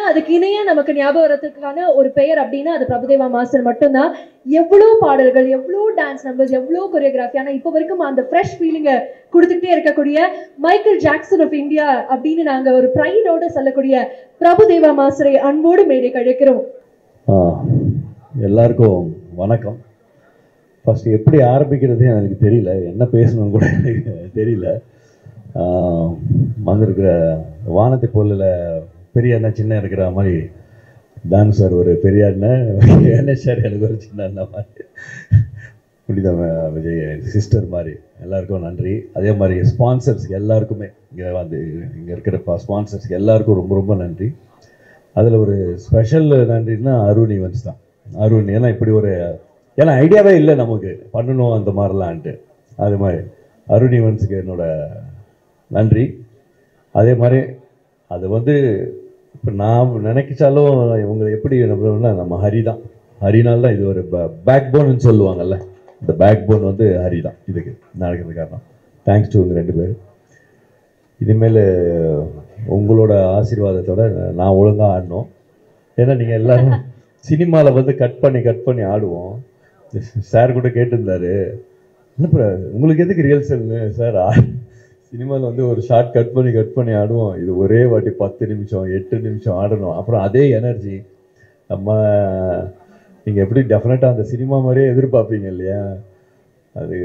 அதுக்கு இணையா நமக்கு ஞாபகம் வரதுக்கான ஒரு பெயர் அப்படின்னா அது பிரபுதேவா மாஸ்டர் மட்டும்தான். எவ்வளோ பாடல்கள், எவ்வளோ டான்ஸ் நம்பர்ஸ், எவ்வளோ கொரியோகிராஃபி, ஆனால் இப்போ வரைக்கும் அந்த ஃப்ரெஷ் ஃபீலிங்கை கொடுத்துக்கிட்டே இருக்கக்கூடிய மைக்கேல் ஜாக்சன் ஆஃப் இந்தியா அப்படின்னு நாங்கள் ஒரு ப்ரைடோடு சொல்லக்கூடிய பிரபுதேவா மாஸ்டரை அன்போடு மேடை கழிக்கிறோம். எல்லாருக்கும் வணக்கம். ஃபர்ஸ்ட் எப்படி ஆரம்பிக்கிறது எனக்கு தெரியல, என்ன பேசணும் கூட எனக்கு தெரியல. வந்திருக்கிற வானத்தை போலில் பெரிய அண்ணன் சின்ன இருக்கிற மாதிரி டான்ஸ் சார் ஒரு பெரிய அண்ணன், கணேஷ் சார் எனக்கு ஒரு சின்ன அண்ணன் மாதிரி, புனித விஜய் சிஸ்டர் மாதிரி எல்லாருக்கும் நன்றி. அதே மாதிரி ஸ்பான்சர்ஸ்க்கு எல்லாருக்குமே இங்கே இருக்கிற ஸ்பான்சர்ஸ்க்கு எல்லாருக்கும் ரொம்ப ரொம்ப நன்றி. அதில் ஒரு ஸ்பெஷல் நன்றின்னா அருண் ஈவெண்ட்ஸ் தான். அருண் ஏன்னா இப்படி ஒரு ஏன்னா ஐடியாவே இல்லை நமக்கு பண்ணணும் அந்த மாதிரிலான்ட்டு, அது மாதிரி அருண் ஈவெண்ட்ஸுக்கு என்னோட நன்றி. அதே மாதிரி அது இப்போ நான் நினைக்கிச்சாலும் இவங்க எப்படி நம்ம ஹரி தான், ஹரினால் தான் இது ஒரு பேக் போன்னு சொல்லுவாங்கல்ல, இந்த பேக் போன் ஹரி தான் இதுக்கு நடக்கிறது காரணம். தேங்க்ஸ் டு இவங்க 2 பேர். இனிமேல் உங்களோட ஆசீர்வாதத்தோட நான் ஒழுங்காக ஆடணும். ஏன்னா நீங்கள் எல்லோரும் சினிமாவில் கட் பண்ணி ஆடுவோம். சார் கூட கேட்டிருந்தாரு, என்ன உங்களுக்கு எதுக்கு ரியல்சல்னு. சார் சினிமாவில் ஒரு ஷார்ட் கட் பண்ணி ஆடுவோம், இது ஒரே வாட்டி 10 நிமிஷம் 8 நிமிஷம் ஆடணும். அப்புறம் அதே எனர்ஜி நீங்கள் எப்படி டெஃபினட்டாக அந்த சினிமா மாதிரியே எதிர்பார்ப்பீங்க இல்லையா, அது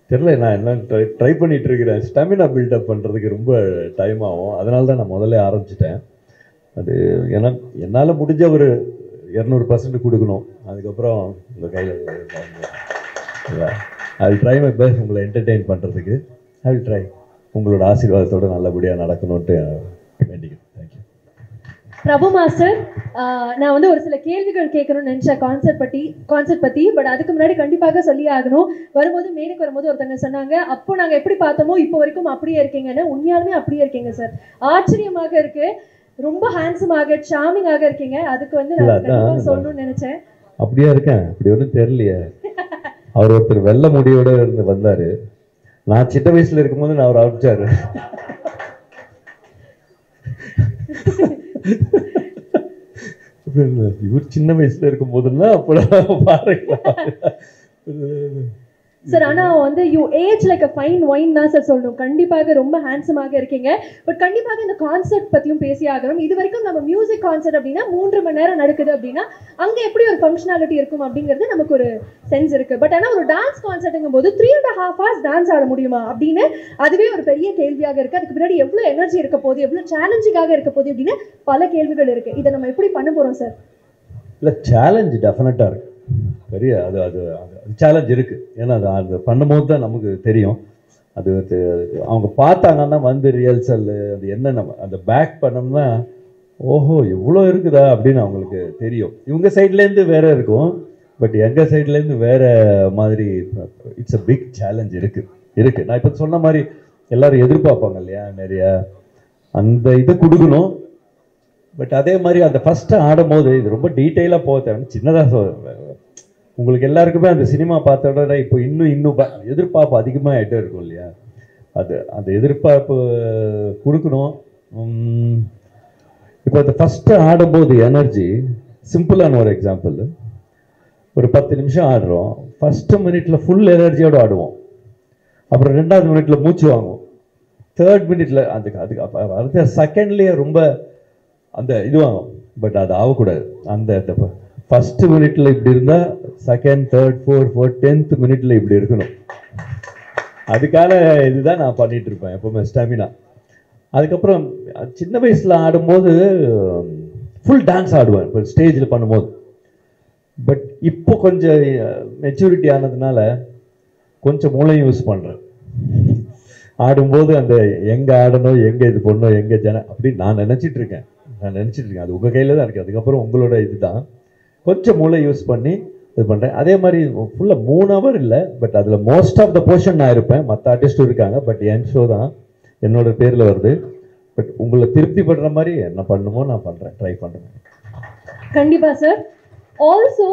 தெரில. நான் என்ன ட்ரை பண்ணிகிட்டு இருக்கிறேன், ஸ்டாமினா பில்டப் பண்ணுறதுக்கு ரொம்ப டைம் ஆகும். அதனால தான் நான் முதல்ல ஆரம்பிச்சிட்டேன். அது ஏன்னா என்னால் முடிஞ்ச ஒரு 200% கொடுக்கணும். அதுக்கப்புறம் உங்கள் கையில் I will try my best உங்களை என்டர்டெயின் பண்ணுறதுக்கு. I will try. உங்களோட ஆசீர்வாதத்தோடு நல்லபடியாக நடக்கணும்ட்டு வேண்டிக்கிறேன். தேங்க்யூ. பிரபு மாஸ்டர், நான் ஒரு சில கேள்விகள் கேட்கணும்னு நினச்சேன் கான்செப்ட் பற்றி. பட் அதுக்கு முன்னாடி கண்டிப்பாக சொல்லி ஆகணும். மேடைக்கு வரும்போது ஒருத்தங்க சொன்னாங்க, அப்போ நாங்கள் எப்படி பார்த்தோமோ இப்போ வரைக்கும் அப்படியே இருக்கீங்கன்னு. உண்மையாலுமே அப்படியே இருக்கீங்க சார். ஆச்சரியமாக இருக்கு. ரொம்ப ஹேண்ட்ஸமாக சார்மிங்காக இருக்கீங்க. அதுக்கு நான் சொல்லணும்னு நினைச்சேன். அப்படியே இருக்கேன், அப்படி ஒன்றும் தெரியலையே. அவர் ஒருத்தர் வெள்ளை முடியோட வந்தாரு. நான் சின்ன வயசுல இருக்கும்போது நான் அவர் அனுப்பிச்சாரு. இவர் சின்ன வயசுல இருக்கும் போதுன்னா அப்பதான் பாருங்க சார். ஆனால் you age like a fine wine தான் சார் சொல்லணும். கண்டிப்பாக ரொம்ப ஹேண்ட்ஸமாக இருக்கீங்க. பட் கண்டிப்பாக இந்த கான்சர்ட் பற்றியும் பேசி ஆகணும். இது வரைக்கும் நம்ம மியூசிக் கான்சர்ட் அப்படின்னா 3 மணி நேரம் நடக்குது அப்படின்னா அங்கே எப்படி ஒரு ஃபங்க்ஷனாலிட்டி இருக்கும் அப்படிங்கிறது நமக்கு ஒரு சென்ஸ் இருக்குது. பட் ஆனால் ஒரு டான்ஸ் கான்சர்ட்டுங்கும் போது 3.5 hours டான்ஸ் ஆட முடியுமா அப்படின்னு அதுவே ஒரு பெரிய கேள்வியாக இருக்குது. அதுக்கு பின்னாடி எவ்வளோ எனர்ஜி இருக்க போகுது, எவ்வளோ சேலஞ்சிங்காக இருக்க போகுது அப்படின்னு பல கேள்விகள் இருக்குது. இதை நம்ம எப்படி பண்ண போகிறோம் சார்? இல்லை, சேலஞ்ச் டெஃபினட்டாக இருக்குது. பெரிய அது அது சேலஞ்ச் இருக்குது. ஏன்னா அது பண்ணும்போது தான் நமக்கு தெரியும். அது அவங்க பார்த்தாங்கன்னா ரியல்சல் அது என்ன நம்ம அந்த பேக் பண்ணோம்னா ஓஹோ இவ்வளோ இருக்குதா அப்படின்னு அவங்களுக்கு தெரியும். இவங்க சைட்லேருந்து வேற இருக்கும், பட் எங்கள் சைட்லேருந்து வேற மாதிரி. இட்ஸ் அ பிக் சேலஞ்ச் இருக்கு. நான் இப்போ சொன்ன மாதிரி எல்லாரும் எதிர்பார்ப்பாங்க இல்லையா, நிறைய அந்த இதை கொடுக்கணும். பட் அதே மாதிரி அந்த ஃபஸ்ட்டு ஆடும் போது இது ரொம்ப டீட்டெயிலாக போக தேவை. சின்னதாக உங்களுக்கு எல்லாருக்குமே அந்த சினிமா பார்த்த உடனே இப்போ இன்னும் எதிர்பார்ப்பு அதிகமாக ஆகிட்டே இருக்கும் இல்லையா, அந்த எதிர்பார்ப்பு கொடுக்கணும். இப்போ அந்த ஃபஸ்ட்டு ஆடும்போது எனர்ஜி சிம்பிளான ஒரு எக்ஸாம்பிள். ஒரு 10 நிமிஷம் ஆடுறோம். ஃபஸ்ட்டு மினிட்ல ஃபுல் எனர்ஜியோடு ஆடுவோம். அப்புறம் 2வது மினிட்ல மூச்சு வாங்குவோம். 3rd மினிட்ல அதுக்கு அடுத்த செகண்ட்லேயே ரொம்ப அந்த இதுவாகும். பட் அது ஆகக்கூடாது. அந்த ஃபர்ஸ்ட் மினிட்ல இப்படி இருந்தா 2nd 3rd 4th 10th மினிட்ல இப்படி இருக்கணும். அதுக்கான இதுதான் நான் பண்ணிட்டு இருப்பேன் எப்பவுமே, ஸ்டாமினா. அதுக்கப்புறம் சின்ன வயசுல ஆடும்போது ஃபுல் டான்ஸ் ஆடுவேன் இப்போ ஸ்டேஜில் பண்ணும்போது. பட் இப்போ கொஞ்சம் மெச்சூரிட்டி ஆனதுனால கொஞ்சம் மூளையும் யூஸ் பண்ணுறேன். ஆடும்போது அந்த எங்கே ஆடணும், எங்கே இது பண்ணணும், எங்கே அப்படின்னு நான் நினச்சிட்டு இருக்கேன். அது உங்கள் கையில் தான் இருக்குது. அதுக்கப்புறம் உங்களோட இதுதான். கொஞ்சம் மூளை யூஸ் பண்ணி இது பண்ணுறேன். அதே மாதிரி ஃபுல்லாக 3 hour இல்லை, பட் அதில் மோஸ்ட் ஆஃப் த போர்ஷன் நான் இருப்பேன். மற்ற ஆர்டிஸ்ட்டும் இருக்காங்க, பட் என் ஷோ தான் என்னோட பேரில் வருது. பட் உங்களை திருப்தி படுற மாதிரி என்ன பண்ணுமோ நான் பண்ணுறேன், ட்ரை பண்ணுறேன். கண்டிப்பாக சார். ஆல்சோ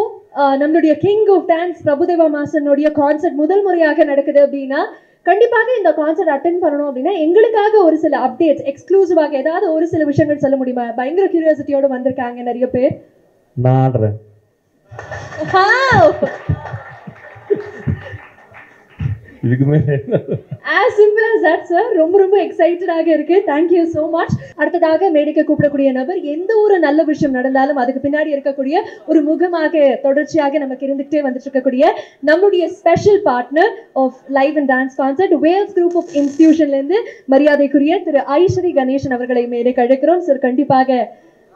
நம்மளுடைய கிங் ஆஃப் டான்ஸ் பிரபுதேவா மாஸ்டர்னுடைய கான்சர்ட் முதல் முறையாக நடக்குது அப்படின்னா கண்டிப்பாக இந்த கான்சர்ட் அட்டென்ட் பண்ணணும் அப்படின்னா எங்களுக்காக ஒரு சில அப்டேட்ஸ் எக்ஸ்க்ளூசிவாக ஏதாவது ஒரு சில விஷயங்கள் சொல்ல முடியுமா? பயங்கர கியூரியாசிட்டியோட வந்திருக்காங்க நிறைய பேர். நான் ஆடுறேன். இதுக்கு மேல as simple as that sir. ரொம்ப ரொம்ப எக்ஸைட்டடாக இருக்கு. thank you so much. அடுத்ததாக மேடைக்கு கூப்பிடக்கூடிய நபர் எந்த ஒரு நல்ல விஷயம் நடந்தாலும் அதுக்கு பின்னாடி இருக்கக்கூடிய ஒரு முகமாக தொடர்ச்சியாக நமக்கு இருந்துகிட்டே வந்துட்டு இருக்கக்கூடிய நம்முடைய special partner of live and dance concert Vels group of இன்ஸ்டிடியூஷன்ல இருந்து மரியாதைக்குரிய திரு ஐஸ்வரி கணேசன் அவர்களை மேடைக்கு அழைக்கிறோம். சார் கண்டிப்பாக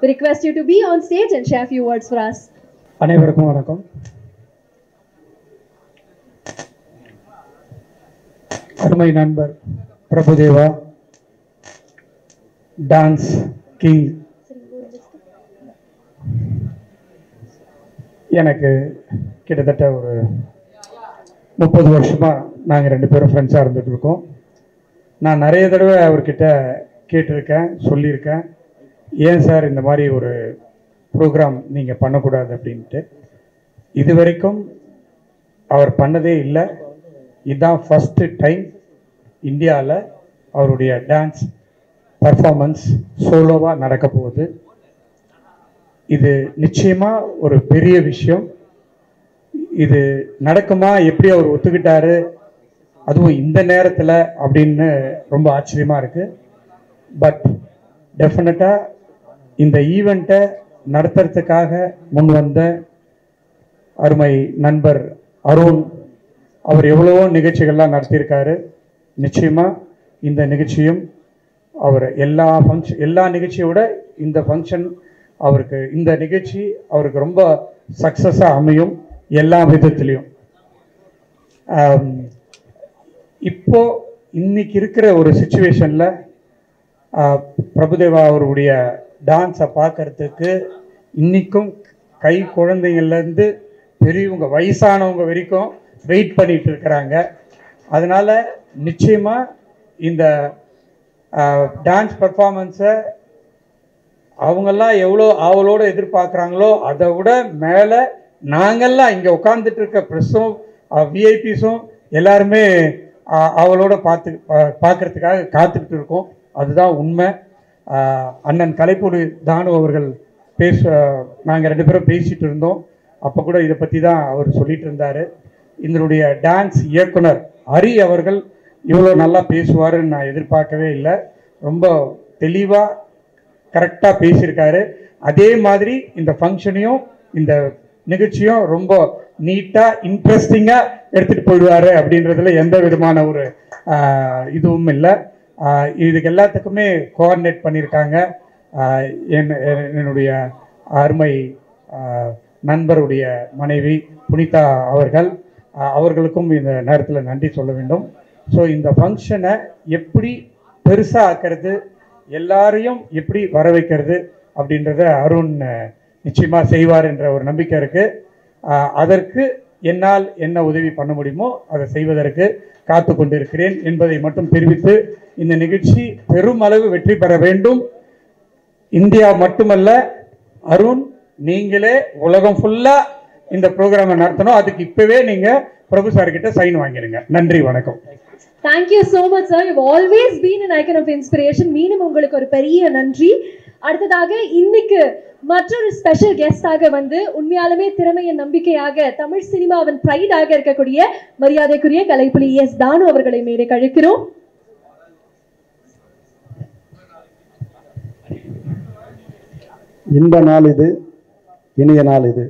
we request you to be on stage and share few words for us. அனைவருக்கும் வணக்கம். அருமை நண்பர் பிரபுதேவா, டான்ஸ் கிங், எனக்கு கிட்டத்தட்ட ஒரு 30 வருஷமா நாங்கள் 2 பேரும் ஃப்ரெண்ட்ஸாக இருந்துட்டு இருக்கோம். நான் நிறைய தடவை அவர்கிட்ட கேட்டிருக்கேன், சொல்லியிருக்கேன், ஏன் சார் இந்த மாதிரி ஒரு ப்ரோக்ராம் நீங்கள் பண்ணக்கூடாது அப்படின்ட்டு. இது வரைக்கும் அவர் பண்ணதே இல்லை. இதுதான் ஃபஸ்ட்டு டைம் இந்தியாவில் அவருடைய டான்ஸ் பர்ஃபார்மன்ஸ் சோலோவாக நடக்க போகுது. இது நிச்சயமாக ஒரு பெரிய விஷயம். இது நடக்குமா, எப்படி அவர் ஒத்துக்கிட்டாரு, அதுவும் இந்த நேரத்தில் அப்படின்னு ரொம்ப ஆச்சரியமாக இருக்குது. பட் டெஃபினட்டாக இந்த ஈவெண்ட்டை நடத்துறதுக்காக முன் வந்த அருமை நண்பர் அருண், அவர் எவ்வளவோ நிகழ்ச்சிகள்லாம் நடத்தியிருக்காரு. நிச்சயமாக இந்த நிகழ்ச்சியும் அவர் எல்லா நிகழ்ச்சியோட இந்த ஃபங்க்ஷன் அவருக்கு, இந்த நிகழ்ச்சி அவருக்கு ரொம்ப சக்ஸஸாக அமையும் எல்லா விதத்துலேயும். இப்போ இன்னைக்கு இருக்கிற ஒரு சுச்சுவேஷனில் பிரபுதேவா அவருடைய டான்ஸை பார்க்கறதுக்கு இன்றைக்கும் கை குழந்தைங்கள்லேருந்து பெரியவங்க வயசானவங்க வரைக்கும் வெயிட் பண்ணிட்டு இருக்கிறாங்க. அதனால் நிச்சயமாக இந்த டான்ஸ் பர்ஃபார்மன்ஸை அவங்கெல்லாம் எவ்வளோ ஆவலோடு எதிர்பார்க்குறாங்களோ அதை விட மேலே நாங்கள்லாம் இங்கே உட்காந்துட்டு இருக்க ப்ரெஸ்ஸும் விஐபிஸும் எல்லாருமே அவளோட பார்க்கறதுக்காக காத்துக்கிட்டு இருக்கோம். அதுதான் உண்மை. அண்ணன் கலைப்புலி தானு அவர்கள் நாங்கள் 2 பேரும் பேசிகிட்டு இருந்தோம். அப்போ கூட இதை பற்றி தான் அவர் சொல்லிட்டு இருந்தார். இதனுடைய டான்ஸ் இயக்குனர் ஹரி அவர்கள் இவ்வளோ நல்லா பேசுவாருன்னு நான் எதிர்பார்க்கவே இல்லை. ரொம்ப தெளிவாக கரெக்டாக பேசியிருக்காரு. அதே மாதிரி இந்த ஃபங்க்ஷனையும் இந்த நிகழ்ச்சியும் ரொம்ப நீட்டாக இன்ட்ரெஸ்டிங்காக எடுத்துகிட்டு போயிடுவார் அப்படின்றதுல எந்த விதமான ஒரு இதுவும் இல்லை. இதுக்கு எல்லாத்துக்குமே கோஆர்டினேட் பண்ணியிருக்காங்க என்னுடைய அருமை நண்பருடைய மனைவி புனிதா அவர்களுக்கும் இந்த நேரத்தில் நன்றி சொல்ல வேண்டும். ஸோ இந்த ஃபங்க்ஷனை எப்படி பெருசாக ஆக்கிறது, எல்லாரையும் எப்படி வர வைக்கிறது அப்படின்றத அருண் நிச்சயமாக செய்வார் என்ற ஒரு நம்பிக்கை இருக்குது. அதற்கு என்னால் என்ன உதவி பண்ண முடியுமோ அதை செய்வதற்கு காத்து கொண்டிருக்கிறேன் என்பதை மட்டும் தெரிவித்து, இந்த நிகழ்ச்சி பெருமளவு வெற்றி பெற வேண்டும். இந்தியா மட்டுமல்ல, அருண் நீங்களே உலகம் ஃபுல்லாக இந்த ப்ரோக்ராமை நடத்தணும். அதுக்கு இப்போவே நீங்கள் பிரபு சார் கிட்ட சைன் வாங்கிடுங்க. நன்றி, வணக்கம். Thank you so much sir. You've always been an icon of inspiration. மீண்டும் உங்களுக்கு ஒரு பெரிய நன்றி. அடுத்ததாக இன்னைக்கு மற்றொரு ஸ்பெஷல் கெஸ்டாக வந்து உண்மையாலுமே திறமையின் நம்பிக்கையாக தமிழ் சினிமாவின் பிரைடாக இருக்கக்கூடிய மரியாதைக்குரிய கலைப்புலி எஸ் தானு அவர்களை மேடைக்கு அழைக்கிறோம். இன்ப நாள் இது, இனிய நாள் இது.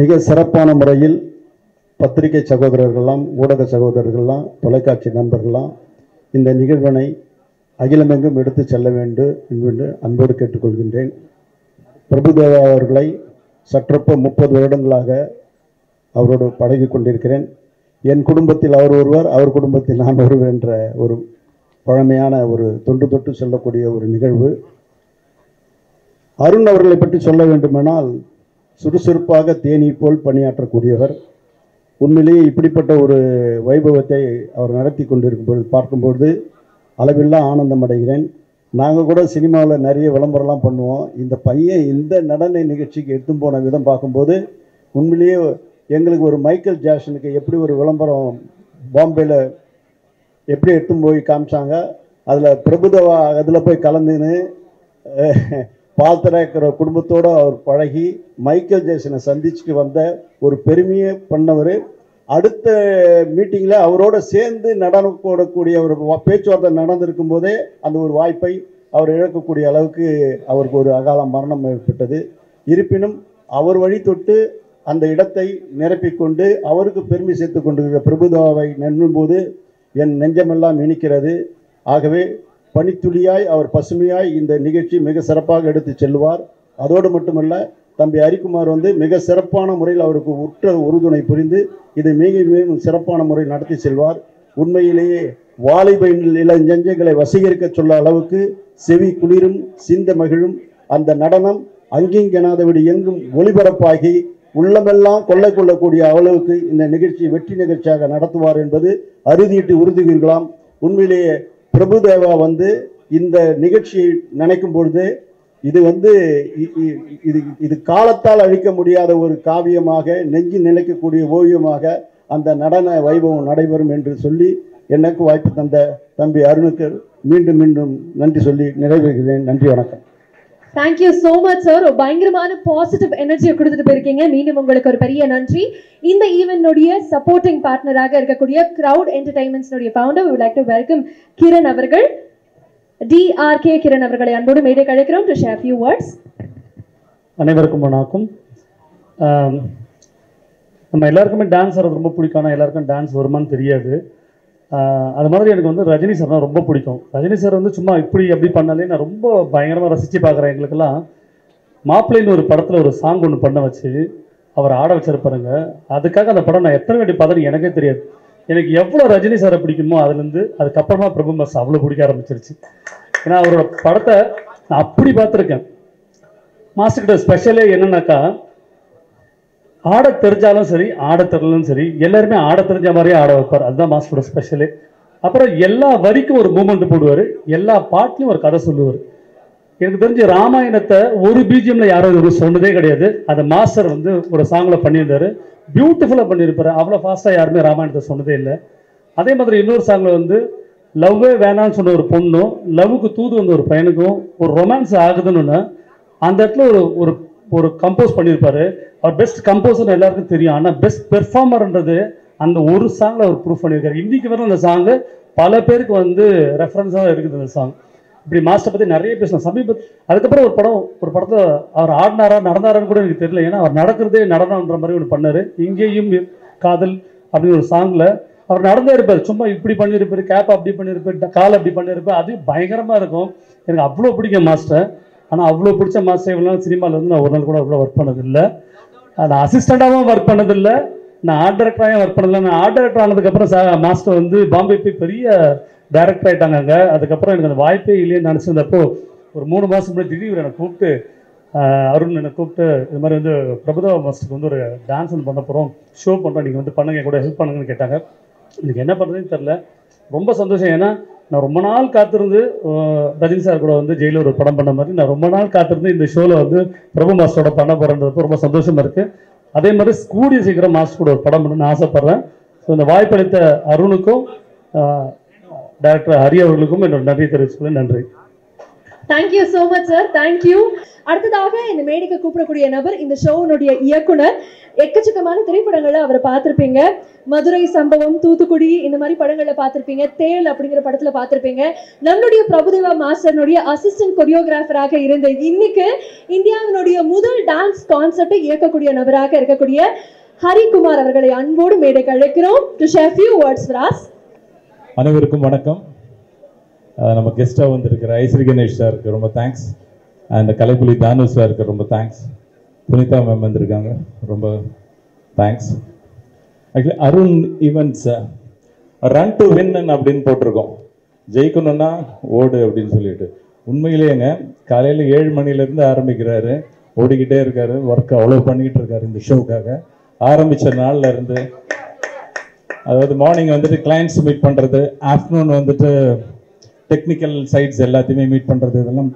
மிக சிறப்பான முறையில் பத்திரிகை சகோதரர்கள்லாம், ஊடக சகோதரர்கள்லாம், தொலைக்காட்சி நண்பர்கள்லாம் இந்த நிகழ்வினை அகிலமெங்கும் எடுத்து செல்ல வேண்டும் என்று அன்போடு கேட்டுக்கொள்கின்றேன். பிரபுதேவா அவர்களை சற்றொப்ப 30 வருடங்களாக அவரோடு பழகி கொண்டிருக்கிறேன். என் குடும்பத்தில் அவர் ஒருவர், அவர் குடும்பத்தில் நான் ஒருவர் என்ற ஒரு பழமையான ஒரு தொன்று தொட்டு சொல்லக்கூடிய ஒரு நிகழ்வு. அருண் அவர்களை பற்றி சொல்ல வேண்டுமானால், சுறுசுறுப்பாக தேனீ போல் பணியாற்றக்கூடியவர். உண்மையிலேயே இப்படிப்பட்ட ஒரு வைபவத்தை அவர் நடத்தி கொண்டிருக்கும்போது பார்க்கும்போது அளவில்லா ஆனந்தம் அடைகிறேன். நாங்கள் கூட சினிமாவில் நிறைய விளம்பரம்லாம் பண்ணுவோம். இந்த பையன் இந்த நடன நிகழ்ச்சிக்கு எடுத்தும் போன விதம் பார்க்கும்போது உண்மையிலேயே எங்களுக்கு ஒரு மைக்கேல் ஜாக்சனுக்கு எப்படி ஒரு விளம்பரம் பாம்பேயில் எப்படி எடுத்துன்னு போய் காமிச்சாங்க. அதில் பிரபுதேவா அதில் போய் கலந்துன்னு பால்தராக்கிற குடும்பத்தோடு அவர் பழகி மைக்கேல் ஜேக்சனை சந்திச்சுட்டு வந்த ஒரு பெருமையை பண்ணவர். அடுத்த மீட்டிங்கில் அவரோட சேர்ந்து நடனம் போடக்கூடிய ஒரு பேச்சுவார்த்தை நடந்திருக்கும் போதே அந்த ஒரு வாய்ப்பை அவர் இழக்கக்கூடிய அளவுக்கு அவருக்கு ஒரு அகால மரணம் ஏற்பட்டது. இருப்பினும் அவர் வழி தொட்டு அந்த இடத்தை நிரப்பிக்கொண்டு அவருக்கு பெருமை சேர்த்து கொண்டிருக்கிற பிரபுதேவாவை நண்ணும்போது என் நெஞ்சமெல்லாம் இனிக்கிறது. ஆகவே பனித்துளியாய் அவர் பசுமையாய் இந்த நிகழ்ச்சி மிக சிறப்பாக எடுத்து செல்வார். அதோடு மட்டுமல்ல, தம்பி ஹரிக்குமார் மிக சிறப்பான முறையில் அவருக்கு உற்ற உறுதுணை புரிந்து இதை மிகவும் சிறப்பான முறையில் நடத்தி செல்வார். உண்மையிலேயே வாலிப இளஞ்செஞ்சங்களை வசீகரிக்க சொல்ல அளவுக்கு செவி குளிரும் சிந்த மகிழும் அந்த நடனம் அங்கிங்கெனாதபடி எங்கும் ஒளிபரப்பாகி உள்ளமெல்லாம் கொள்ளை கொள்ளக்கூடிய அளவுக்கு இந்த நிகழ்ச்சி வெற்றி நிகழ்ச்சியாக நடத்துவார் என்பது அறுதியிட்டு உறுதிகளாம். உண்மையிலேயே பிரபுதேவா இந்த நிகழ்ச்சியை நினைக்கும் பொழுது இது இது காலத்தால் அழிக்க முடியாத ஒரு காவியமாக நெஞ்சு நிலைக்கக்கூடிய ஓவியமாக அந்த நடன வைபவம் நடைபெறும் என்று சொல்லி எனக்கு வாய்ப்பு தந்த தம்பி அருணுக்கு மீண்டும் மீண்டும் நன்றி சொல்லி நிறைவேறுகிறேன். நன்றி, வணக்கம். Thank you so much sir. பயங்கரமான பாசிட்டிவ் எனர்ஜியை கொடுத்துட்டு போயிருக்கீங்க. மீண்டும் உங்களுக்கு ஒரு பெரிய நன்றி. இந்த ஈவென்ட்னுடைய சப்போர்ட்டிங் பார்ட்னராக இருக்கக்கூடிய கிரவுட் என்டர்டைன்மெண்ட்ஸ்னுடைய founder would like to welcome Kiran அவர்கள். DRK கிரண் அவர்களை அன்போடு மேடைக்கு அழைக்கிறோம் to share few words. அனைவருக்கும் வணக்கம். நம்ம எல்லாருக்குமே டான்ஸ் ஆடுறது ரொம்ப பிடிக்கும். ஆனால் எல்லாருக்கும் டான்ஸ் வருமானு தெரியாது. அது மாதிரி எனக்கு ரஜினி சார்னா ரொம்ப பிடிக்கும். ரஜினி சார் சும்மா இப்படி அப்படி பண்ணாலே நான் ரொம்ப பயங்கரமாக ரசித்து பார்க்குறேன். எங்களுக்கெல்லாம் மாப்பிள்ளைன்னு ஒரு படத்தில் ஒரு சாங் ஒன்று பண்ண வச்சு அவர் ஆட வச்சிருப்பாருங்க. அதுக்காக அந்த படம் நான் எத்தனை வாட்டி பார்த்தேன்னு எனக்கே தெரியாது. எனக்கு எவ்வளோ ரஜினி சாரை பிடிக்குமோ அதுலேருந்து அதுக்கப்புறமா பிரபு மாஸ் அவ்வளோ பிடிக்க ஆரம்பிச்சிருச்சு. ஏன்னா அவரோட படத்தை நான் அப்படி பார்த்துருக்கேன். மாஸ்டர்கிட்ட ஸ்பெஷலே என்னன்னாக்கா, ஆட தெரிஞ்சாலும் சரி ஆட தெரியலும் சரி எல்லாருமே ஆட தெரிஞ்ச மாதிரியே ஆட வைப்பார். அதுதான் மாஸ்டரோட ஸ்பெஷலே. அப்புறம் எல்லா வரிக்கும் ஒரு மூமெண்ட் போடுவார், எல்லா பாட்லையும் ஒரு கதை சொல்லுவார். எனக்கு தெரிஞ்சு ராமாயணத்தை ஒரு பிஜிஎம்ல யாரும் சொன்னதே கிடையாது. அதை மாஸ்டர் ஒரு சாங்ல பண்ணியிருந்தாரு, பியூட்டிஃபுல்லாக பண்ணியிருப்பாரு. அவ்வளோ ஃபாஸ்ட்டாக யாருமே ராமாயணத்தை சொன்னதே இல்லை. அதே மாதிரி இன்னொரு சாங்ல லவ்வே வேணான்னு சொன்ன ஒரு பொண்ணும் லவ்வுக்கு தூது ஒரு பையனுக்கும் ஒரு ரொமான்ஸ் ஆகுதுன்னு அந்த இடத்துல ஒரு ஒரு கம்போஸ் பண்ணியிருப்பாரு. அவர் பெஸ்ட் கம்போசர் எல்லாருக்கும் தெரியும். ஆனால் பெஸ்ட் பெர்ஃபார்மர்ன்றது அந்த ஒரு சாங்ல அவர் ப்ரூவ் பண்ணியிருக்காரு. இன்னைக்கு வர அந்த சாங்கு பல பேருக்கு ரெஃபரன்ஸாக இருக்குது. அந்த சாங் இப்படி மாஸ்டர் பற்றி நிறைய பேசணும். அதுக்கப்புறம் ஒரு படத்தை அவர் ஆடினாரா நடந்தாரான்னு கூட எனக்கு தெரியல. ஏன்னா அவர் நடக்கிறதே நடனம்ன்ற மாதிரி ஒன்று பண்ணார். இங்கேயும் காதல் அப்படின்னு ஒரு சாங்கில் அவர் நடந்தே இருப்பார். சும்மா இப்படி பண்ணியிருப்பார், கேப் அப்படி பண்ணியிருப்பார், காலை அப்படி பண்ணியிருப்பார். அது பயங்கரமாக இருக்கும். எனக்கு அவ்வளோ பிடிக்கும் மாஸ்டர். ஆனால் அவ்வளோ பிடிச்ச மாஸ்டர் இவ்வளோ சினிமாவில் நான் ஒரு நாள் கூட அவ்வளோ ஒர்க் பண்ணதில்லை. நான் அசிஸ்டண்ட்டாகவும் ஒர்க் பண்ணதில்லை, நான் ஆர்ட் டைரக்டராகவும் ஒர்க் பண்ணதில்லை. நான் ஆர்ட் டைரக்டர் ஆனதுக்கப்புறம் மாஸ்டர் பாம்பே போய் பெரிய டைரக்டர் ஆகிட்டாங்க. அதுக்கப்புறம் எனக்கு அந்த வாய்ப்பே இல்லைன்னு நினச்சிருந்தப்போ ஒரு 3 மாதம் முன்னாடி திடீர் என்னை கூப்பிட்டு அருண் என்னை கூப்பிட்டு இது மாதிரி பிரபுதேவா மாஸ்டருக்கு ஒரு டான்ஸ் பண்ண போகிறோம், ஷோ பண்ணுறோம், நீங்கள் பண்ணுங்க, கூட ஹெல்ப் பண்ணுங்கன்னு கேட்டாங்க. எனக்கு என்ன பண்ணுறதுன்னு தெரில. ரொம்ப சந்தோஷம். ஏன்னா நான் ரொம்ப நாள் காத்திருந்து ரஜினி சார் கூட ஜெயிலில் ஒரு படம் பண்ண மாதிரி நான் ரொம்ப நாள் காத்திருந்து இந்த ஷோவில் பிரபு மாஸ்டரோட பண்ண போகிறன்றதுக்கு ரொம்ப சந்தோஷமாக இருக்குது. அதே மாதிரி கூடிய சீக்கிரம் மாஸ்டர் கூட ஒரு படம் பண்ணணும்னு ஆசைப்பட்றேன். ஸோ இந்த வாய்ப்பளித்த அருணுக்கும் டைரக்டர் ஹரி அவர்களுக்கும் என்னோட நன்றி தெரிவிச்சுக்கிறேன். நன்றி. Thank you so much sir. Thank you. அடுத்ததாக இந்த மேடைக்கு கூப்பிடக்கூடிய நபர் இந்த ஷோனுடைய இயக்குனர். எக்கச்சக்கமான திரைப்படங்களை அவரை பார்த்துருப்பீங்க. மதுரை சம்பவம், தூத்துக்குடி இந்த மாதிரி படங்களை பார்த்துருப்பீங்க. தேல் அப்படிங்கிற படத்துல பார்த்துருப்பீங்க. நம்மளுடைய பிரபுதேவா மாஸ்டர்னுடைய அசிஸ்டன்ட் கொரியோகிராஃபராக இருந்த இன்னைக்கு இந்தியாவினுடைய முதல் டான்ஸ் கான்செப்டை இயக்கக்கூடிய நபராக இருக்கக்கூடிய ஹரிக்குமார் அவர்களை அன்போடு மேடைக்கு அழைக்கிறோம் to share few words for us. அனைவருக்கும் வணக்கம். நம்ம கெஸ்ட்டாக வந்திருக்கிற ஐஸ்வரி கணேஷ் சாருக்கு ரொம்ப தேங்க்ஸ். அண்ட் கலைப்புலி தானு சாருக்கு ரொம்ப தேங்க்ஸ். புனிதா மேம் வந்திருக்காங்க, ரொம்ப thanks. Actually Arun events run to win அப்படின்னு போட்டிருக்கோம். ஜெயிக்கணும்னா ஓடு அப்படின்னு சொல்லிட்டு. உண்மையிலேயேங்க காலையில் 7 மணிலேருந்து ஆரம்பிக்கிறாரு, ஓடிக்கிட்டே இருக்காரு, ஒர்க் அவ்வளோ பண்ணிக்கிட்டு இருக்காரு இந்த ஷோக்காக. ஆரம்பித்த நாளில் இருந்து அதாவது மார்னிங் கிளைண்ட்ஸ் மீட் பண்ணுறது, ஆஃப்டர்நூன் டெக்னிக்கல் சைட்ஸ் எல்லாத்தையுமே மீட் பண்ணுறது, இதெல்லாம்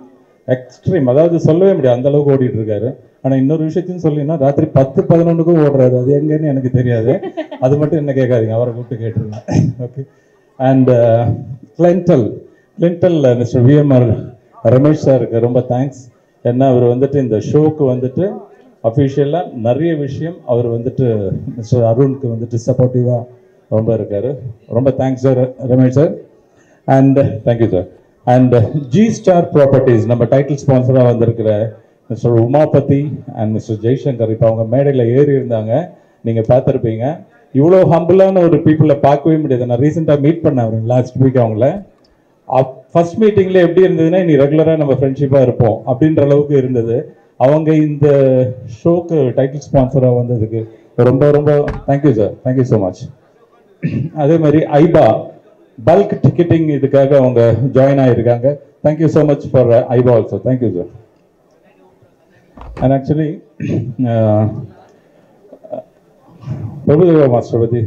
எக்ஸ்ட்ரீம், அதாவது சொல்லவே முடியாது அந்த அளவுக்கு ஓடிட்டு இருக்காரு. ஆனால் இன்னொரு விஷயத்தையும் சொல்லினா ராத்திரி 10-11க்கும் ஓடுறாரு, அது எங்கன்னு எனக்கு தெரியாது. அது மட்டும் என்ன கேட்காதீங்க, அவரை கூப்பிட்டு கேட்டுருங்க. Okay. And Clintel mister VMR Ramesh சாருக்கு ரொம்ப தேங்க்ஸ். ஏன்னா அவர் வந்துட்டு இந்த ஷோக்கு வந்துட்டு அஃபிஷியலாக நிறைய விஷயம் அவர் வந்துட்டு மிஸ்டர் அருணுக்கு வந்துட்டு சப்போர்ட்டிவாக ரொம்ப இருக்கார். ரொம்ப thanks sir Ramesh sir. And thank you sir. And G star properties நம்ம டைட்டில் ஸ்பான்சராக வந்திருக்கிற mister Umapathi and mister Jaishankar இப்போ அவங்க மேடையில் ஏறி இருந்தாங்க, நீங்கள் பார்த்துருப்பீங்க. இவ்வளோ ஹம்பிளான ஒரு பீப்புளை பார்க்கவே முடியாது. நான் ரீசெண்டாக மீட் பண்ணேன் அவர் லாஸ்ட் வீக். அவங்கள ஃபர்ஸ்ட் மீட்டிங்கில் எப்படி இருந்ததுன்னா இனி ரெகுலராக நம்ம ஃப்ரெண்ட்ஷிப்பாக இருப்போம் அப்படின்ற அளவுக்கு இருந்தது. அவங்க இந்த ஷோக்கு டைட்டில் ஸ்பான்சராக வந்ததுக்கு ரொம்ப ரொம்ப thank you sir, thank you so much. அதே மாதிரி ஐபா பல்க் டிக்கெட்டிங் இதுக்காக அவங்க ஜாயின் ஆகியிருக்காங்க. தேங்க்யூ ஸோ மச் ஃபார் ஐபா also, thank you sir. And actually Prabhudeva master பற்றி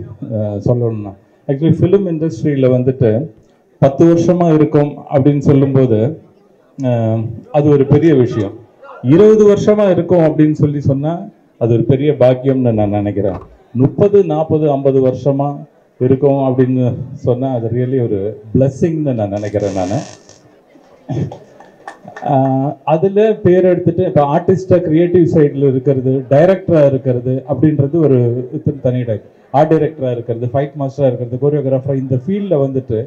சொல்லணும்னா, ஆக்சுவலி ஃபிலிம் இண்டஸ்ட்ரியில் வந்துட்டு 10 வருஷமாக இருக்கும் அப்படின்னு சொல்லும்போது அது ஒரு பெரிய விஷயம். 20 வருஷமாக இருக்கும் அப்படின்னு சொன்னால் அது ஒரு பெரிய பாக்கியம்னு நான் நினைக்கிறேன். 30, 40, 50 வருஷமாக இருக்கும் அப்படின்னு சொன்னால் அது ரியலி ஒரு பிளெஸ்ஸிங்னு நான் நினைக்கிறேன். நான் அதில் பேர் எடுத்துட்டு இப்போ ஆர்டிஸ்டாக க்ரியேட்டிவ் சைடில் இருக்கிறது, டைரக்டராக இருக்கிறது அப்படின்றது ஒரு தனி டைப். ஆர்ட் டைரக்டராக இருக்கிறது, ஃபைட் மாஸ்டராக இருக்கிறது, கோரியோகிராஃபர், இந்த ஃபீல்டில் வந்துட்டு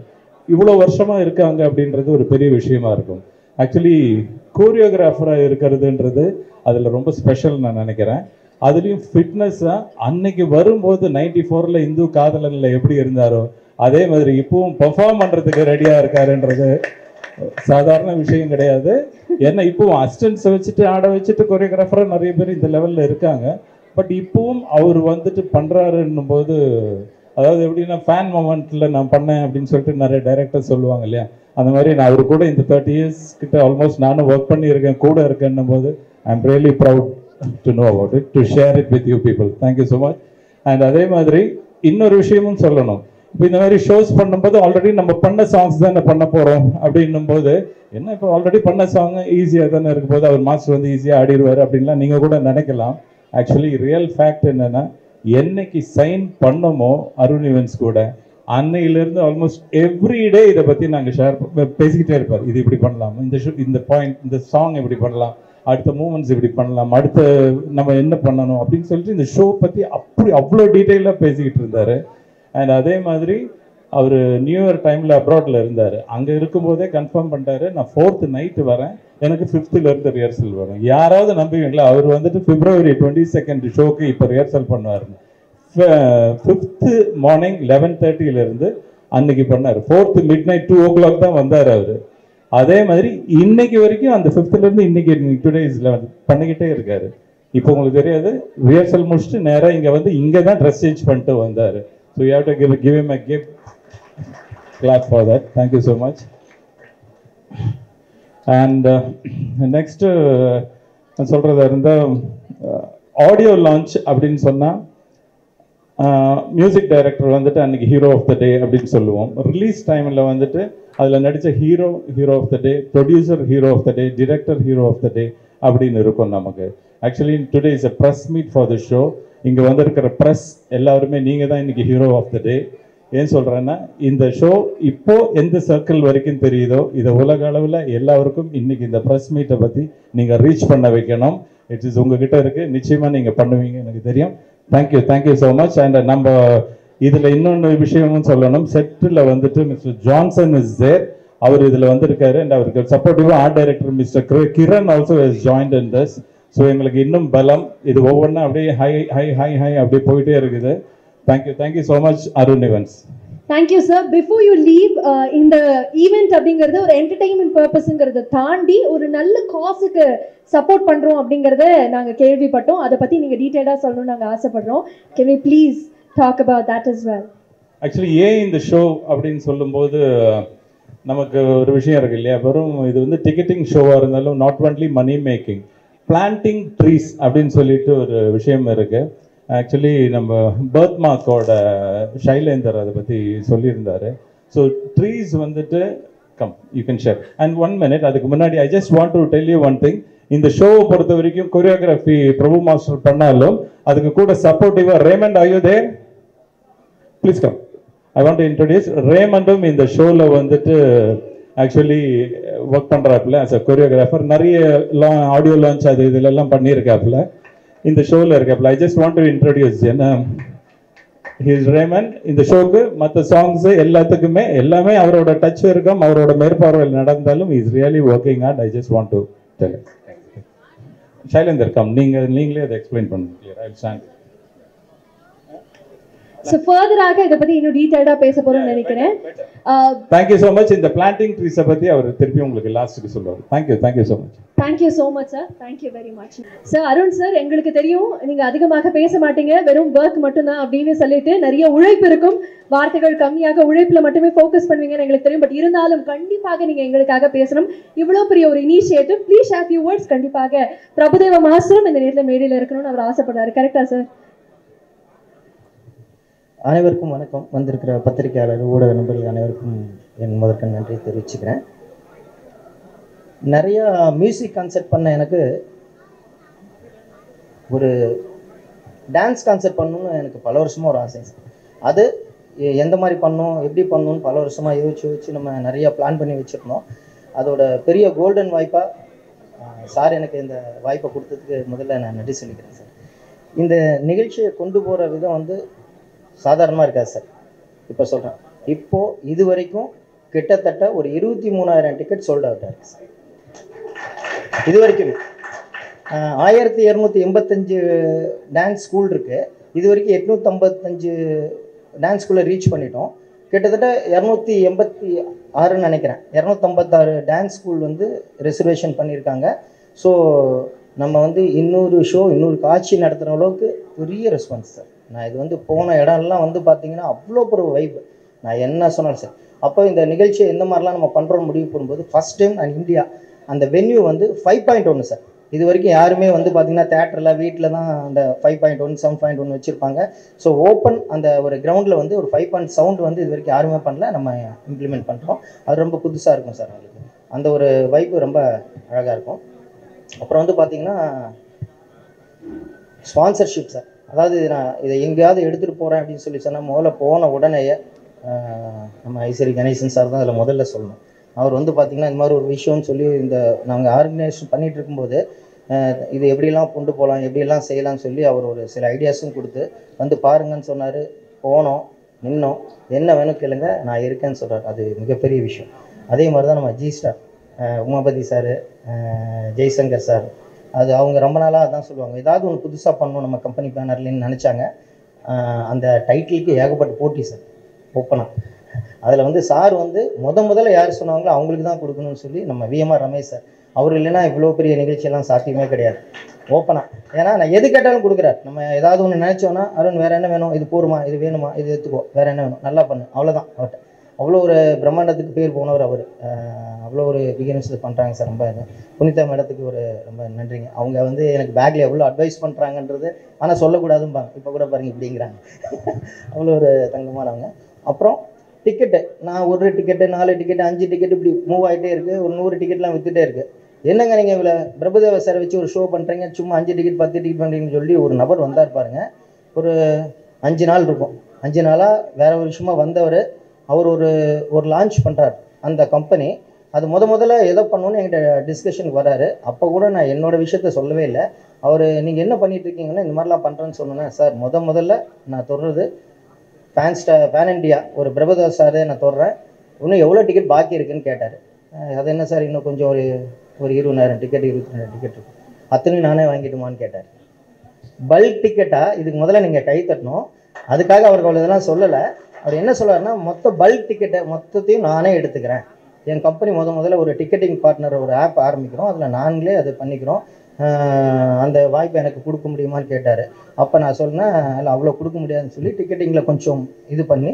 இவ்வளோ வருஷமாக இருக்காங்க அப்படின்றது ஒரு பெரிய விஷயமா இருக்கும். ஆக்சுவலி கோரியோகிராஃபராக இருக்கிறதுன்றது அதில் ரொம்ப ஸ்பெஷல் நான் நினைக்கிறேன். அதுலேயும் ஃபிட்னஸாக அன்னைக்கு வரும்போது 94ல் இந்து காதலனில் எப்படி இருந்தாரோ அதே மாதிரி இப்பவும் பெர்ஃபார்ம் பண்ணுறதுக்கு ரெடியாக இருக்காருன்றது சாதாரண விஷயம் கிடையாது. ஏன்னா இப்பவும் அசிஸ்டன்ஸை வச்சுட்டு ஆட வச்சுட்டு கோரியோகிராஃபராக நிறைய பேர் இந்த லெவலில் இருக்காங்க. பட் இப்பவும் அவர் வந்துட்டு பண்ணுறாருன்னும் போது, அதாவது எப்படின்னா ஃபேன் மொமெண்ட்டில் நான் பண்ணேன் அப்படின்னு சொல்லிட்டு நிறைய டைரக்டர் சொல்லுவாங்க இல்லையா, அந்த மாதிரி நான் அவர் கூட இந்த 30 years கிட்ட ஆல்மோஸ்ட் நானும் ஒர்க் பண்ணியிருக்கேன், கூட இருக்கேன்னும் போது I am really proud to know about it, to share it with you people. Thank you so much. And அதே மாதிரி இன்னொரு விஷயமும் சொல்லணும். இப்போ இந்த மாதிரி ஷோஸ் பண்ணும்போது ஆல்ரெடி நம்ம பண்ண சாங்ஸ் தானே பண்ண போகிறோம் அப்படின்னும் போது, என்ன இப்போ ஆல்ரெடி பண்ண சாங் ஈஸியாக தானே இருக்கும் போது அவர் மாஸ்டர் வந்து ஈஸியாக ஆடிடுவார் அப்படின்லாம் நீங்கள் கூட நினைக்கலாம். ஆக்சுவலி ரியல் ஃபேக்ட் என்னென்னா, என்னைக்கு சைன் பண்ணமோ அருண் ஈவென்ட்ஸ் கூட அன்னையிலேருந்து ஆல்மோஸ்ட் எவ்ரிடே இதை பற்றி நாங்கள் பேசிக்கிட்டே இருப்பார். இது இப்படி பண்ணலாம், இந்த பாயிண்ட், இந்த சாங் இப்படி பண்ணலாம், அடுத்த மூமெண்ட்ஸ் இப்படி பண்ணலாம், அடுத்த நம்ம என்ன பண்ணணும் அப்படின்னு சொல்லிட்டு இந்த ஷோ பற்றி அவ்வளோ டீட்டெயிலாக பேசிக்கிட்டு இருந்தார். அண்ட் அதே மாதிரி அவர் நியூ இயர் டைமில் அப்ராடில் இருந்தார். அங்கே இருக்கும்போதே கன்ஃபார்ம் பண்ணிட்டாரு, நான் 4th நைட்டு வரேன், எனக்கு 5th ரிஹர்சல் வரும். யாராவது நம்புவீங்களா? அவர் வந்துட்டு February 22 ஷோக்கு இப்போ ரிஹர்சல் பண்ணுவார். 5th மார்னிங் 11:30 அன்னைக்கு பண்ணார். 4th midnight 2 o'clock தான் வந்தார் அவர். அதே மாதிரி இன்னைக்கு வரைக்கும் அந்த 5th இன்னைக்கு டுடே இஸ் 11 பண்ணிக்கிட்டே இருக்காரு. இப்போ உங்களுக்கு தெரியாது, ரிஹர்சல் முடிச்சுட்டு நேராக இங்கே வந்து இங்கே தான் ட்ரெஸ் சேஞ்ச் பண்ணிட்டு வந்தார். So you have to give him a gift. Clap for that. Thank you so much. And next நான் சொல்கிறதா இருந்தால் ஆடியோ லான்ச் அப்படின்னு சொன்னால் மியூசிக் டைரக்டர் வந்துட்டு அன்றைக்கி ஹீரோ ஆஃப் த டே அப்படின்னு சொல்லுவோம். ரிலீஸ் டைமில் வந்துட்டு அதில் நடித்த hero of the day, producer hero of the day, director hero of the day அப்படின்னு இருக்கும் நமக்கு. Actually today is a press meet for the show. இங்கே வந்திருக்கிற ப்ரெஸ் எல்லாருமே நீங்கள் தான் இன்றைக்கி ஹீரோ ஆஃப் த டே. ஏன் சொல்கிறேன்னா, இந்த ஷோ இப்போது எந்த சர்க்கிள் வரைக்கும் தெரியுதோ இதை உலக அளவில் எல்லாருக்கும் இன்றைக்கி இந்த ப்ரெஸ் மீட்டை பற்றி நீங்கள் ரீச் பண்ண வைக்கணும். இட்ஸ் இஸ் உங்ககிட்ட இருக்குது, நிச்சயமாக நீங்கள் பண்ணுவீங்க எனக்கு தெரியும். Thank you so much. அண்ட் நம்ம இதில் இன்னொன்று விஷயமும் சொல்லணும். செட்டில் வந்துட்டு மிஸ்டர் ஜான்சன் இஸ் தேர். அவர் இதில் வந்திருக்காரு. அண்ட் அவருக்கு சப்போர்ட்டிவாக art director mister Kiran also is joint in this. So எங்களுக்கு இன்னும் பலம். இது ஒவ்வொன்றா அப்படியே ஹை அப்படியே போயிட்டே இருக்குது. Thank you so much Arun events. Thank you sir. Before you leave, இந்த ஈவெண்ட் அப்படிங்கிறது ஒரு என்டர்டெயின்மெண்ட் பர்பஸ்ங்கிறத தாண்டி ஒரு நல்ல காசுக்கு சப்போர்ட் பண்ணுறோம் அப்படிங்கிறத நாங்கள் கேள்விப்பட்டோம். அதை பற்றி நீங்கள் டீட்டெயிலாக சொல்லணும்னு நாங்கள் ஆசைப்படுறோம். Can we please talk about that as well? Actually ஏன் இந்த ஷோ அப்படின்னு சொல்லும்போது நமக்கு ஒரு விஷயம் இருக்கு இல்லையா, வெறும் இது வந்து டிக்கெட்டிங் ஷோவாக இருந்தாலும் not only money making, planting trees அப்படின்னு சொல்லிட்டு ஒரு விஷயம் இருக்குது. ஆக்சுவலி நம்ம பர்த்மார்க்கோட ஷைலேந்தர் அதை பற்றி சொல்லியிருந்தார். ஸோ ட்ரீஸ் வந்துட்டு come you can share. And 1 minute, அதுக்கு முன்னாடி ஐ just want to tell you one thing. இந்த ஷோவை பொறுத்த வரைக்கும் கொரியோகிராஃபி பிரபு மாஸ்டர் பண்ணாலும் அதுக்கு கூட சப்போர்ட்டிவாக Raymond, are you there? Please come. I want to introduce ரேமண்டும் இந்த ஷோவில் வந்துட்டு ஆக்சுவலி ஒர்க் பண்ணுறாப்புல ஆஸ் அ கொரியோகிராஃபர். நிறைய ஆடியோ லான்ச் அது இதிலெல்லாம் பண்ணியிருக்காப்புல, இந்த ஷோவில் இருக்காப்புல. I just want to introduce என்ன ஹிஸ் ரேமண்ட். இந்த ஷோக்கு மற்ற சாங்ஸு எல்லாத்துக்குமே எல்லாமே அவரோட டச் இருக்கும், அவரோட மேற்பார்வையில் நடந்தாலும் is really working hard. I just want to tell. Shailender come, நீங்களே அதை எக்ஸ்பிளைன் பண்ணுங்க. I stand. ஸோ ஃபர்தராக இதை பற்றி இன்னும் டீட்டெயில்டாக பேச போகிறோம்னு நினைக்கிறேன். Thank you so much. இந்த பிளான்டிங் ட்ரீஸை பற்றி அவர் திருப்பி உங்களுக்கு லாஸ்ட்டுக்கு சொல்லுவார். Thank you so much. Thank you so much sir, thank you very much sir. Arun sir, எங்களுக்கு தெரியும் நீங்கள் அதிகமாக பேச மாட்டீங்க, வெறும் ஒர்க் மட்டும்தான் அப்படின்னு சொல்லிட்டு நிறைய உழைப்பு இருக்கும், வார்த்தைகள் கம்மியாக உழைப்பில் மட்டுமே ஃபோக்கஸ் பண்ணுவீங்கன்னு எங்களுக்கு தெரியும். பட் இருந்தாலும் கண்டிப்பாக நீங்கள் எங்களுக்காக பேசணும். இவ்வளோ பெரிய ஒரு initiative, please share few words. கண்டிப்பாக பிரபுதேவ மாஸ்டரும் இந்த நேரத்தில் மேடையில் இருக்கணும்னு அவர் ஆசைப்படுறாரு. கரெக்டா சார்? அனைவருக்கும் வணக்கம். வந்திருக்கிற பத்திரிகையாளர், ஊடக நண்பர்கள் அனைவருக்கும் என் முதற்க நன்றி தெரிவிச்சுக்கிறேன். நிறையா மியூசிக் கான்சர்ட் பண்ண எனக்கு ஒரு டான்ஸ் கான்சர்ட் பண்ணணும்னு எனக்கு பல வருஷமாக ஒரு ஆசை. அது எந்த மாதிரி பண்ணணும், எப்படி பண்ணணும்னு பல வருஷமாக யோசிச்சு நம்ம நிறையா பிளான் பண்ணி வச்சுருந்தோம். அதோட பெரிய கோல்டன் வாய்ப்பாக சார் எனக்கு இந்த வாய்ப்பை கொடுத்ததுக்கு முதல்ல நான் நன்றி சொல்லிக்கிறேன் சார். இந்த நிகழ்ச்சியை கொண்டு போகிற விதம் வந்து சாதாரணமாக இருக்காது சார். இப்போ சொல்கிறேன், இப்போது இது வரைக்கும் கிட்டத்தட்ட ஒரு 23,000 டிக்கெட் சோல்ட் அவுட் ஆயிருக்கு சார். இது வரைக்கும் 1285 டான்ஸ் ஸ்கூல் இருக்குது. இது வரைக்கும் 855 டான்ஸ் ஸ்கூலை ரீச் பண்ணிட்டோம். கிட்டத்தட்ட 286 நினைக்கிறேன், 256 டான்ஸ் ஸ்கூல் வந்து ரிசர்வேஷன் பண்ணியிருக்காங்க. ஸோ நம்ம வந்து இன்னொரு காட்சி நடத்துகிற அளவுக்கு பெரிய ரெஸ்பான்ஸ் சார். நான் இது வந்து போன இடம்லாம் வந்து பார்த்தீங்கன்னா அவ்வளோ ஒரு வைப். நான் என்ன சொன்னாலும் சார், அப்போ இந்த நிகழ்ச்சியை எந்த மாதிரிலாம் நம்ம பண்ணுறோன்னு முடிவு போகும்போது ஃபஸ்ட் டைம் நான் இந்தியா அந்த வென்யூ வந்து 5.1 சார். இது வரைக்கும் யாருமே வந்து பார்த்தீங்கன்னா தேட்டரில் வீட்டில் தான் அந்த 5.1 7.1 வச்சுருப்பாங்க. ஸோ ஓப்பன் அந்த ஒரு கிரவுண்டில் வந்து ஒரு 5 சவுண்ட் வந்து இது வரைக்கும் யாருமே பண்ணல, நம்ம இம்ப்ளிமெண்ட் பண்ணுறோம். அது ரொம்ப புதுசாக இருக்கும் சார். அவங்களுக்கு அந்த ஒரு வைப்பு ரொம்ப அழகாக இருக்கும். அப்புறம் வந்து பார்த்தீங்கன்னா ஸ்பான்சர்ஷிப் சார். அதாவது நான் இதை எங்கேயாவது எடுத்துகிட்டு போகிறேன் அப்படின்னு சொல்லி சொன்னால் முதல்ல போன உடனேயே நம்ம ஐஸ்வரி கணேசன் சார் தான் அதில் முதல்ல சொல்லணும். அவர் வந்து பார்த்திங்கன்னா இந்த மாதிரி ஒரு விஷயம்னு சொல்லி இந்த நாங்கள் ஆர்கனைசேஷன் பண்ணிகிட்டு இருக்கும்போது இது எப்படிலாம் கொண்டு போகலாம், எப்படியெல்லாம் செய்யலாம்னு சொல்லி அவர் ஒரு சில ஐடியாஸும் கொடுத்து வந்து பாருங்கன்னு சொன்னார். போனோம், நின்னோம், என்ன வேணும் கேளுங்க நான் இருக்கேன்னு சொல்கிறார். அது மிகப்பெரிய விஷயம். அதே மாதிரி தான் நம்ம G star Umapathi sir, Jaishankar sir, அது அவங்க ரொம்ப நாளாக அதான் சொல்லுவாங்க, ஏதாவது ஒன்று புதுசாக பண்ணணும் நம்ம கம்பெனி பேனர்லேன்னு நினச்சாங்க. அந்த டைட்டிலுக்கு ஏகப்பட்ட போட்டி சார் ஓப்பனாக. அதில் வந்து சார் வந்து முதல்ல யார் சொன்னாங்களோ அவங்களுக்கு தான் கொடுக்கணும்னு சொல்லி நம்ம விஎம்ஆர் ரமேஷ் சார், அவர் இல்லைன்னா இவ்வளோ பெரிய நிகழ்ச்சியெல்லாம் சாத்தியமே கிடையாது ஓப்பனாக. ஏன்னா நான் எது கேட்டாலும் கொடுக்குறாரு. நம்ம ஏதாவது ஒன்று நினச்சோன்னா அருண் வேறு என்ன வேணும், இது போருமா, இது வேணுமா, இது எடுத்துக்கோ, வேறு என்ன வேணும் நல்லா பண்ணு, அவ்வளோதான். அவர்கிட்ட அவ்வளோ ஒரு பிரம்மாண்டத்துக்கு பேர் போனவர் அவர். அவ்வளோ ஒரு பிகினர்ஸ் பண்ணுறாங்க சார். ரொம்ப புனிதா மேடத்துக்கு ஒரு ரொம்ப நன்றிங்க. அவங்க வந்து எனக்கு பேக்கில் எவ்வளோ அட்வைஸ் பண்ணுறாங்கன்றது ஆனால் சொல்லக்கூடாதும்பாங்க. இப்போ கூட பாருங்கள் இப்படிங்கிறாங்க. அவ்வளோ ஒரு தங்கமானவங்க. அப்புறம் டிக்கெட்டு, நான் ஒரு டிக்கெட்டு 4 டிக்கெட்டு 5 டிக்கெட்டு இப்படி மூவ் ஆகிட்டே இருக்குது. ஒரு 100 டிக்கெட்லாம் விற்றுட்டே இருக்குது. என்னங்க நீங்கள் இவ்வளோ பிரபுதேவ சாரை வச்சு ஒரு ஷோ பண்ணுறீங்க, சும்மா 5 டிக்கெட் 10 டிக்கெட் பண்ணுறீங்கன்னு சொல்லி ஒரு நபர் வந்தார் பாருங்க. ஒரு 5 நாள் இருக்கும். 5 நாளாக வேற ஒரு விஷயமா வந்தவர். அவர் ஒரு லான்ச் பண்ணுறார் அந்த கம்பெனி. அது முதல்ல எதோ பண்ணணுன்னு என்கிட்ட டிஸ்கஷனுக்கு வராரு. அப்போ கூட நான் என்னோடய விஷயத்த சொல்லவே இல்லை. அவர் நீங்கள் என்ன பண்ணிட்டு இருக்கீங்கன்னா இந்த மாதிரிலாம் பண்ணுறேன்னு சொன்னேன். சார் முதல்ல நான் தொடுறது பேன் இண்டியா ஒரு பிரபுதேவ சார் நான் தொடுறேன். இன்னும் எவ்வளோ டிக்கெட் பாக்கி இருக்குன்னு கேட்டார். அது என்ன சார், இன்னும் கொஞ்சம் ஒரு 20,000 டிக்கெட் 22 டிக்கெட் இருக்கும், அத்தனையும் நானே வாங்கிட்டுமான்னு கேட்டார். பல்க் டிக்கெட்டாக இதுக்கு முதல்ல நீங்கள் கை தட்டணும். அதுக்காக அவருக்கு அவ்வளோ இதெல்லாம் சொல்லலை. அவர் என்ன சொல்கிறாருன்னா, மொத்த பல்க் டிக்கெட்டை மொத்தத்தையும் நானே எடுத்துக்கிறேன். என் கம்பெனி முதல்ல ஒரு டிக்கெட்டிங் பார்ட்னர் ஒரு ஆப் ஆரம்பிக்கிறோம், அதில் நாங்களே அது பண்ணிக்கிறோம், அந்த வாய்ப்பை எனக்கு கொடுக்க முடியுமான்னு கேட்டார். அப்போ நான் சொன்னேன், இல்லை அவ்வளோ கொடுக்க முடியாதுன்னு சொல்லி டிக்கெட்டிங்கில் கொஞ்சம் இது பண்ணி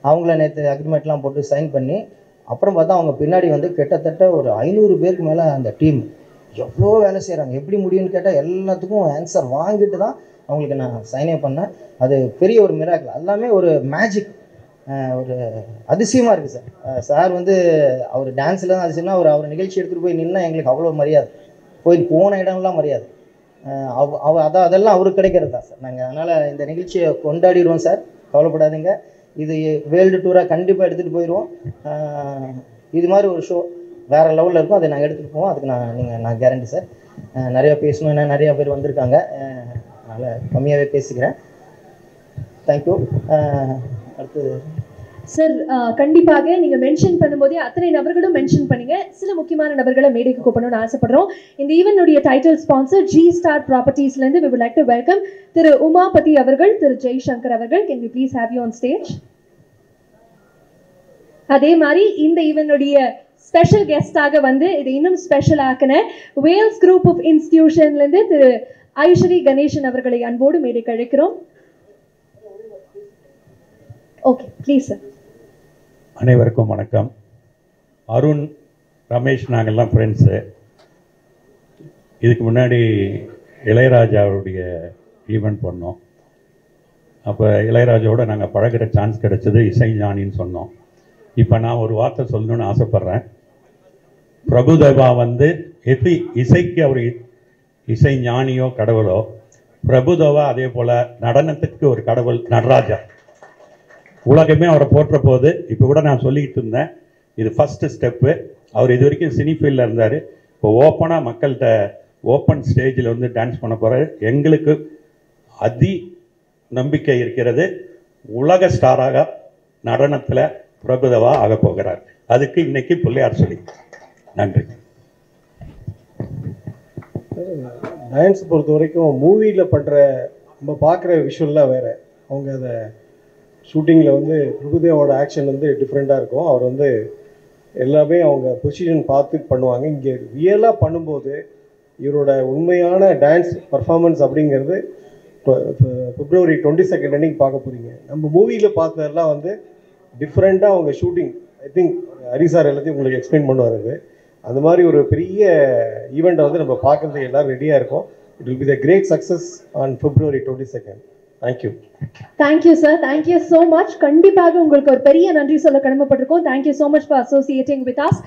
அவங்கள நேற்று அக்ரிமெண்ட்லாம் போட்டு சைன் பண்ணி அப்புறம் பார்த்தா அவங்க பின்னாடி வந்து கிட்டத்தட்ட ஒரு 500 பேருக்கு மேலே அந்த டீம் எவ்வளோ வேலை செய்கிறாங்க. எப்படி முடியும்னு கேட்டால் எல்லாத்துக்கும் ஆன்சர் வாங்கிட்டு தான் அவங்களுக்கு நான் சைனே பண்ணேன். அது பெரிய ஒரு மிராக்கிள், எல்லாமே ஒரு மேஜிக். ஒரு அதிசயமாக இருக்குது சார். சார் வந்து அவர் டான்ஸில் தான் அதிசயம்னா அவர் நிகழ்ச்சி எடுத்துகிட்டு போய் நின்னா எங்களுக்கு அவ்வளோ மரியாதை, போன இடம்லாம் மரியாதை. அதெல்லாம் அவருக்கு கிடைக்கிறது தான் சார். நாங்கள் அதனால் இந்த நிகழ்ச்சியை கொண்டாடிடுவோம் சார், கவலைப்படாதீங்க. இது வேர்ல்டு டூராக கண்டிப்பாக எடுத்துகிட்டு போயிடுவோம். இது மாதிரி ஒரு ஷோ வேறு லெவலில் இருக்கும், அதை நாங்கள் எடுத்துகிட்டு போவோம். அதுக்கு நான் கேரண்டி சார். நிறையா பேசணும், ஏன்னா நிறையா பேர் வந்திருக்காங்க, அதனால் கம்மியாகவே பேசிக்கிறேன். தேங்க்யூ. அடுத்தது சார், கண்டிப்பாக நீங்க மென்ஷன் பண்ணும்போதே அத்தனை நபர்களும் மென்ஷன் பண்ணீங்க. சில முக்கியமான நபர்களை மேடைக்கு கூப்பிடணும்னு ஆசைப்படுறோம். இந்த ஈவென்ட்டுடைய டைட்டில் ஸ்பான்சர் G Star Propertiesல இருந்து we would like to welcome திரு உமாபதி அவர்கள், திரு ஜெய்சங்கர் அவர்கள். Can we please have you on stage? அதே மாதிரி இந்த ஈவென்ட்டுடைய ஸ்பெஷல் கெஸ்டாக வந்து இது இன்னும் ஸ்பெஷல் ஆக்கின வேல்ஸ் குரூப் ஆஃப் இன்ஸ்டிடியூஷன்ல இருந்து திரு ஐஸ்வரி கணேசன் அவர்களை அன்போடு மேடைக்கு அழைக்கிறோம். Okay, please sir. அனைவருக்கும் வணக்கம். அருண், ரமேஷ், நாங்கள்லாம் ஃப்ரெண்ட்ஸு. இதுக்கு முன்னாடி இளையராஜாவுடைய ஈவெண்ட் பண்ணோம். அப்போ இளையராஜாவோட நாங்கள் பழகிற சான்ஸ் கிடைச்சது இசை ஞானின்னு சொன்னோம். இப்போ நான் ஒரு வார்த்தை சொல்லணும்னு ஆசைப்பட்றேன். பிரபுதேவா வந்து எப்படி இசைக்கு அவர் இசை ஞானியோ கடவுளோ, பிரபுதேவா அதே போல் நடனத்துக்கு ஒரு கடவுள் நடராஜா. உலகமே அவரை போற்ற போது. இப்போ கூட நான் சொல்லிக்கிட்டு இருந்தேன், இது ஃபஸ்ட்டு ஸ்டெப்பு. அவர் இது வரைக்கும் சினி ஃபீல்டில் இருந்தார். இப்போ ஓப்பனாக மக்கள்கிட்ட ஓப்பன் ஸ்டேஜில் வந்து டான்ஸ் பண்ண போகிறாரு. எங்களுக்கு அதி நம்பிக்கை இருக்கிறது, உலக ஸ்டாராக நடனத்தில் பிரபுதேவா ஆக போகிறார். அதுக்கு இன்னைக்கு பிள்ளையார் சொல்லி. நன்றி. டான்ஸ் பொறுத்த வரைக்கும் மூவியில் பண்ணுற நம்ம பார்க்குற விஷுவல்லாம் வேறு. அவங்க அதை ஷூட்டிங்கில் வந்து பிரபுதேவோட ஆக்ஷன் வந்து டிஃப்ரெண்ட்டாக இருக்கும். அவர் வந்து எல்லாமே அவங்க பொசிஷன் பார்த்து பண்ணுவாங்க. இங்கே ரியலாக பண்ணும்போது இவரோட உண்மையான டான்ஸ் பர்ஃபார்மன்ஸ் அப்படிங்கிறது February 22 அன்னைக்கு பார்க்க போகிறீங்க. நம்ம மூவியில் பார்த்ததெல்லாம் வந்து டிஃப்ரெண்ட்டாக அவங்க shooting, I think Hari sir எல்லாத்தையும் உங்களுக்கு எக்ஸ்பிளைன் பண்ணுவார். அந்த மாதிரி ஒரு பெரிய ஈவெண்ட்டை வந்து நம்ம பார்க்குறதுக்கு எல்லோரும் ரெடியாக இருக்கோம். It will be the great success on February 22. Thank you. Thank you sir, thank you so much. கண்டிப்பாக உங்களுக்கு ஒரு பெரிய நன்றி சொல்ல கடமைப்பட்டிருக்கோம். Thank you so much for associating with us.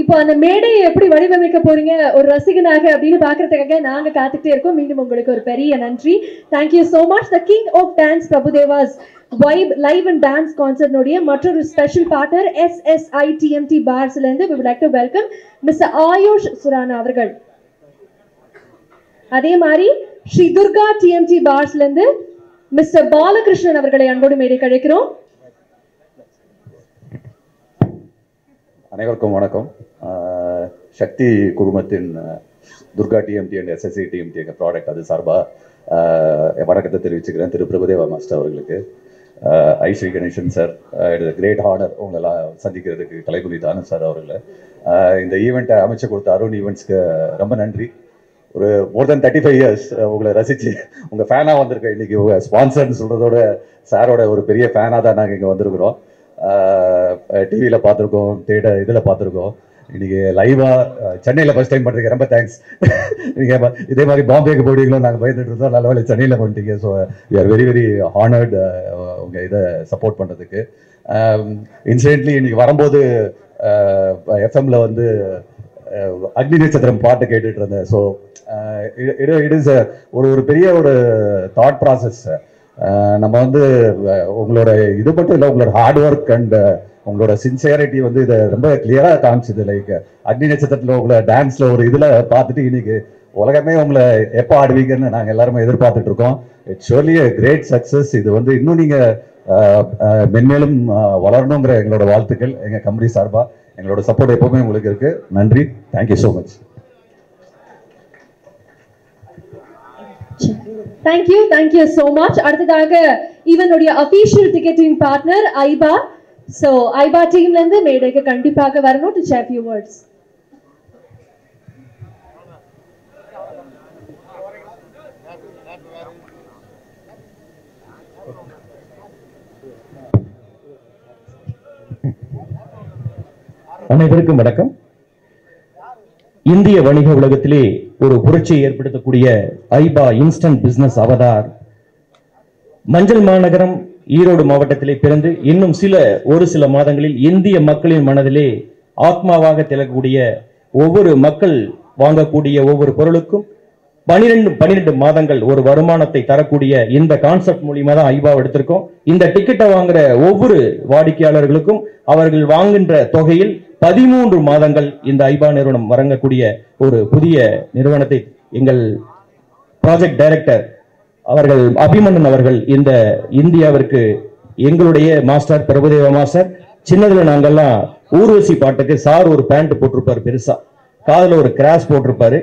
இப்போ அந்த மேடையை எப்படி வடிவமைக்க போறீங்க ஒரு ரசிகனாக அப்படின்னு பார்க்கறதுக்காக நாங்கள் காத்துக்கிட்டே இருக்கோம். மீண்டும் உங்களுக்கு ஒரு பெரிய நன்றி. Thank you so much. The king of dance Prabhudeva's vibe live and dance கான்சர்ட்னுடைய மற்றொரு ஸ்பெஷல் பார்ட்னர் SSI TMT பார்ஸ்ல இருந்து we would like to welcome mister Ayush Surana அவர்கள். அதே மாதிரி ஸ்ரீ துர்கா TMT பார்ஸ்ல இருந்து மிஸ்டர் பாலகிருஷ்ணன் அவர்களை அன்போடு மேடைக்கு அழைக்கிறோம். அனைவருக்கும் வணக்கம். சக்தி குழுமத்தின் Durga TMT and SSI TMT எங்கள் ப்ராடக்ட், அது சார்பாக வணக்கத்தை தெரிவிச்சுக்கிறேன் திரு பிரபுதேவா மாஸ்டர் அவர்களுக்கு. Aishwari Ganesan sir, it is great honour உங்களெல்லாம் சந்திக்கிறதுக்கு. கலைப்புலி தானு சார் அவர்களை, இந்த ஈவெண்ட்டை அமைச்சு கொடுத்த அருண் ஈவெண்ட்ஸ்க்கு ரொம்ப நன்றி. ஒரு மோர் தென் 35 இயர்ஸ் உங்களை ரசித்து உங்கள் ஃபேனாக வந்திருக்கேன். இன்றைக்கி உங்கள் ஸ்பான்சர்னு சொல்கிறதோட சாரோட ஒரு பெரிய ஃபேனாக தான் நாங்கள் இங்கே வந்திருக்கிறோம். டிவியில் பார்த்துருக்கோம், இதில் பார்த்துருக்கோம். இன்றைக்கி லைவாக சென்னையில் ஃபஸ்ட் டைம் பண்ணுறீங்க, ரொம்ப தேங்க்ஸ். நீங்கள் இதே மாதிரி பாம்பேக்கு போடுவீங்களோ நாங்கள் பயந்துட்டு இருந்தோம், நல்ல வேலை சென்னையில் பண்ணிட்டீங்க. So we are very very honoured உங்கள் இதை சப்போர்ட் பண்ணுறதுக்கு. இன்சிடென்ட்லி இன்றைக்கி வரும்போது எஃப்எம்மில் வந்து அக்னி நட்சத்திரம் பாட்டு கேட்டுட்டு இருந்தேன். ஸோ இட் இஸ் ஒரு பெரிய ஒரு தாட் ப்ராசஸ். நம்ம வந்து உங்களோட இது மட்டும் இல்லை, உங்களோட ஹார்ட் ஒர்க் அண்ட் உங்களோட சின்சியரிட்டி வந்து இதை ரொம்ப கிளியராக காமிச்சுது. லைக் அக்னி நட்சத்திரத்தில் உங்களை டான்ஸில் ஒரு இதில் பார்த்துட்டு இன்னைக்கு உலகமே உங்களை எப்போ ஆடுவீங்கன்னு நாங்கள் எல்லாருமே எதிர்பார்த்துட்டு இருக்கோம். It's surely a great success. இது வந்து இன்னும் நீங்கள் மென்மேலும் வளரணுங்கிற எங்களோட வாழ்த்துக்கள். எங்கள் கம்பெனி சார்பாக எங்களோட சப்போர்ட் எப்பவுமே உங்களுக்கு இருக்கு. நன்றி. Thank you so much. Thank you so much. அடுத்ததாக இவனுடைய அபிஷியல் டிக்கெட்டிங் பார்ட்னர் ஐபா. ஸோ ஐபா டீம்ல இருந்து மேடைக்கு கண்டிப்பாக வரணும் டு ஷேர் ஃபியூ வேர்ட்ஸ். அனைவருக்கும் வணக்கம். இந்திய வணிக உலகத்திலே ஒரு புரட்சியை ஏற்படுத்தக்கூடிய ஐபா இன்ஸ்டன்ட் பிசினஸ் அவதார் மஞ்சள் மாநகரம் ஈரோடு மாவட்டத்திலே பிறந்து இன்னும் ஒரு சில மாதங்களில் இந்திய மக்களின் மனதிலே ஆத்மாவாக திகழக்கூடிய ஒவ்வொரு மக்கள் வாங்கக்கூடிய ஒவ்வொரு பொருளுக்கும் 12 மாதங்கள் ஒரு வருமானத்தை தரக்கூடிய இந்த கான்செப்ட் மூலியமா தான் ஐபா எடுத்திருக்கோம். இந்த டிக்கெட்டை வாங்குற ஒவ்வொரு வாடிக்கையாளர்களுக்கும் அவர்கள் வாங்குகின்ற தொகையில் 13 மாதங்கள் இந்த ஐபா நிறுவனம் வழங்கக்கூடிய ஒரு புதிய நிறுவனத்தை எங்கள் ப்ராஜெக்ட் டைரக்டர் அவர்கள் அபிமன்னன் அவர்கள் இந்த இந்தியாவிற்கு எங்களுடைய மாஸ்டர் பிரபுதேவா மாஸ்டர் சின்னதுல நாங்கெல்லாம் ஊர்வசி பாட்டுக்கு சார் ஒரு பேண்ட் போட்டிருப்பாரு, பெருசா காதுல ஒரு கிராஸ் போட்டிருப்பாரு.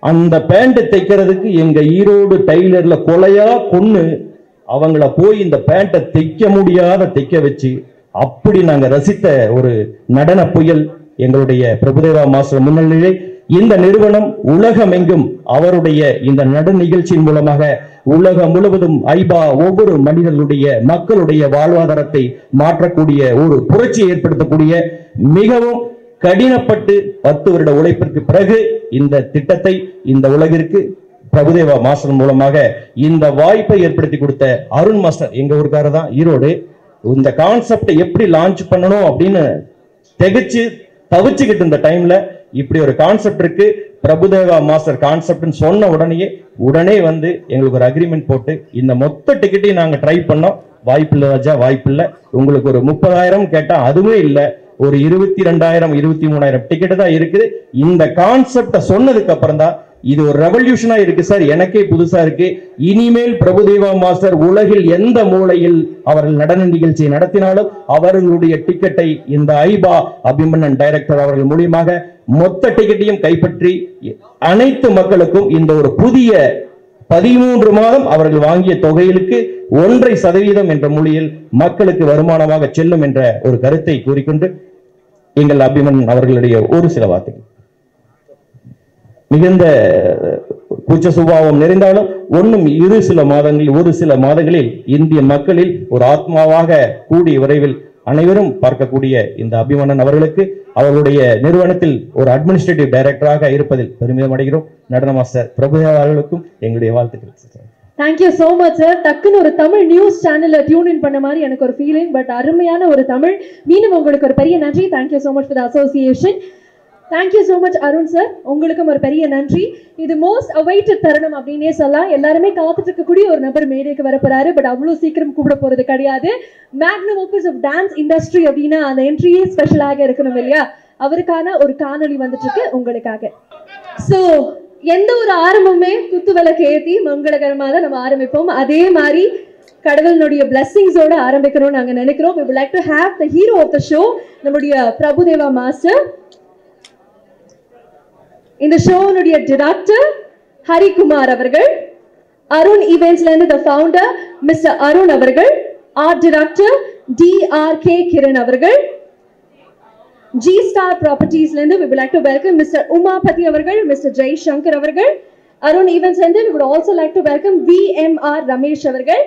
அந்த பேண்ட் தைக்கிறதுக்கு எங்க ஈரோடு டைலர்ல கொலையா கொன்னு அவங்கள போய் இந்த பேண்ட்டை தைக்க முடியாத தைக்க வச்சு அப்படி நாங்க ரசித்த ஒரு நடன புயல் எங்களுடைய பிரபுதேவா மாஸ்டர் முன்னிலையிலே இந்த நிறுவனம் உலகமெங்கும் அவருடைய இந்த நடு நிகழ்ச்சியின் மூலமாக உலகம் முழுவதும் ஐபா ஒவ்வொரு மனிதர்களுடைய மக்களுடைய வாழ்வாதாரத்தை மாற்றக்கூடிய ஒரு புரட்சியை ஏற்படுத்தக்கூடிய மிகவும் கடினப்பட்டு 10 வருட உழைப்பிற்கு பிறகு இந்த திட்டத்தை இந்த உலகிற்கு பிரபுதேவா மாஸ்டர் மூலமாக இந்த வாய்ப்பை ஏற்படுத்தி கொடுத்த அருண் மாஸ்டர் எங்க ஊருக்காரர் தான், ஈரோடு. இந்த கான்செப்டை எப்படி லான்ச் பண்ணணும் அப்படின்னு திகச்சு தவிச்சுக்கிட்டு இந்த டைம்ல இப்படி ஒரு கான்செப்ட் இருக்கு, பிரபுதேவா மாஸ்டர் கான்செப்ட்னு சொன்ன உடனே வந்து எங்களுக்கு ஒரு அக்ரிமெண்ட் போட்டு இந்த மொத்த டிக்கெட்டையும் நாங்க ட்ரை பண்ணோம். வாய்ப்பில்லை ராஜா, வாய்ப்பில்லை. உங்களுக்கு ஒரு 30,000 கேட்டா அதுவே இல்லை, ஒரு 22,000 23,000 டிக்கெட் தான் இருக்குது. இந்த கான்செப்ட சொன்னதுக்கு அப்புறம் தான் இது ஒரு ரெவல்யூஷனா இருக்கு சார், எனக்கே புதுசா இருக்கு. இனிமேல் பிரபுதேவா மாஸ்டர் உலகில் எந்த மூலையில் அவர்கள் நடன நிகழ்ச்சியை நடத்தினாலும் அவர்களுடைய டிக்கெட்டை இந்த ஐபா அபிமன்னன் டைரக்டர் அவர்கள் மூலியமாக மொத்த டிக்கெட்டையும் கைப்பற்றி அனைத்து மக்களுக்கும் இந்த ஒரு புதிய 13 மாதம் அவர்கள் வாங்கிய தொகைகளுக்கு 1.5% என்ற மொழியில் மக்களுக்கு வருமானமாக செல்லும் என்ற ஒரு கருத்தை கூறிக்கொண்டு எங்கள் அபிமன்னன் அவர்களுடைய ஒரு சில வார்த்தைகள். மிகுந்த கூச்ச சுபாவம் நிறைந்தாலும் ஒரு சில மாதங்களில் இந்திய மக்களில் ஒரு ஆத்மாவாக கூடிய விரைவில் அனைவரும் பார்க்கக்கூடிய இந்த அபிமன்னன் அவர்களுக்கு அவர்களுடைய நிறுவனத்தில் ஒரு அட்மினிஸ்ட்ரேட்டிவ் டைரக்டராக இருப்பதில் பெருமிதம் அடைகிறோம். நடன மாஸ்டர் பிரபுதேவா அவர்களுக்கும் எங்களுடைய வாழ்த்துக்கள். Thank you so much sir. டக்குன்னு ஒரு தமிழ் நியூஸ் சேனல்ல டியூன் இன் பண்ண மாதிரி எனக்கு ஒரு ஃபீலிங். பட் அருமையான ஒரு தமிழ். மீண்டும் உங்களுக்கு ஒரு பெரிய நன்றி. Thank you so much for the association. Thank you so much Arun sir, உங்களுக்கும் ஒரு பெரிய நன்றி. இது மோஸ்ட் அவைட்டட் தருணம் அப்படின்னே சொல்லலாம். எல்லாருமே காத்துட்டு இருக்கக்கூடிய ஒரு நபர் மேடைக்கு வரப்போறாரு. பட் அவ்வளோ சீக்கிரம் கூப்பிட போறது கிடையாது. மேக்னம் ஓப்பஸ் ஆஃப் டான்ஸ் இண்டஸ்ட்ரி அப்படின்னா அந்த என்ட்ரியே ஸ்பெஷலாக இருக்கணும் இல்லையா? அவருக்கான ஒரு காணொலி வந்துட்டு இருக்கு உங்களுக்காக. ஸோ எந்த ஒரு ஆரம்பமே குத்து விளக்கு ஏற்றி மங்களகரமாக தான் நம்ம ஆரம்பிப்போம். அதே மாதிரி கடவுளுடைய பிளெஸிங்ஸோட ஆரம்பிக்கணும்னு நாங்கள் நினைக்கிறோம். We would like to have the hero of the show, நம்முடைய பிரபுதேவா மாஸ்டர். இந்த ஷோனுடைய டைரக்டர் ஹரிகுமார் அவர்கள், அருண் ஈவென்ட்ஸ்ல இருந்து தி ஃபவுண்டர் மிஸ்டர் அருண் அவர்கள், ஆர்ட் டைரக்டர் DRK கிரண் அவர்கள், G Star ப்ராப்பர்ட்டிஸ்ல இருந்து we would like to welcome mister Umapathi அவர்கள், மிஸ்டர் ஜெய்சங்கர் அவர்கள். அருண் ஈவென்ட்ஸ்ல இருந்து we would also like to welcome VMR Ramesh அவர்கள்.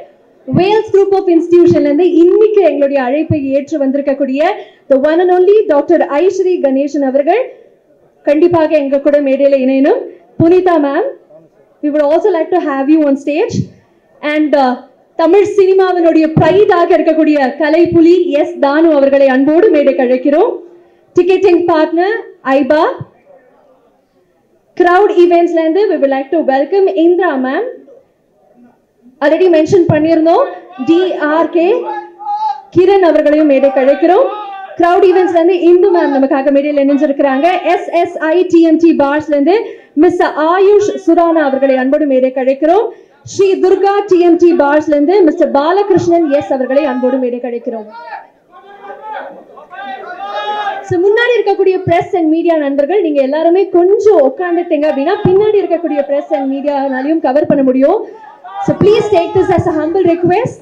வேல்ஸ் குரூப் ஆஃப் இன்ஸ்டிடியூஷன்ல இருந்து இன்னைக்கு எங்களுடைய அழைப்பை ஏற்று வந்திருக்கக்கூடிய the one and only doctor Aishwari Ganesan அவர்கள் கண்டிப்பாக எங்க கூட மேடையில் இணையணும். Punitha ma'am, we would also like to have you on stage. and Tamil சினிமாவினுடைய பிரைடாக இருக்கக்கூடிய கலைப்புலி எஸ் தானு அவர்களை அன்போடு மேடைக்கு அழைக்கிறோம். டிக்கெட்டிங் பார்ட்னர் ஐபா. கிரவுட் ஈவென்ட்ஸ்ல இருந்து we would like to welcome Indira ma'am. Already mention பண்ணியிருந்தோம். DRK கிரண் அவர்களையும் மேடைக்கு அழைக்கிறோம். கிரவுட் ஈவென்ட்ஸ்ல இருந்து இந்து மேம் நமக்காக மேடையில் இணைஞ்சிருக்கிறாங்க. SSI TMT பார்ஸ்ல இருந்து மிஸ்டர் ஆயுஷ் சுரானா அவர்களை அன்போடு மேடைக்கு அழைக்கிறோம். ஸ்ரீ துர்கா TMT பார்ஸ்ல இருந்து மிஸ்டர் பாலகிருஷ்ணன் எஸ் அவர்களை அன்போடு மேடைக்கு அழைக்கிறோம். முன்னாடி இருக்கக்கூடிய பிரஸ் அண்ட் மீடியா நண்பர்கள் நீங்க எல்லாருமே கொஞ்சம் உட்காந்துட்டீங்க அப்படின்னா பின்னாடி இருக்கக்கூடிய பிரஸ் அண்ட் மீடியானாலையும் கவர் பண்ண முடியும். So please take this as a humble request.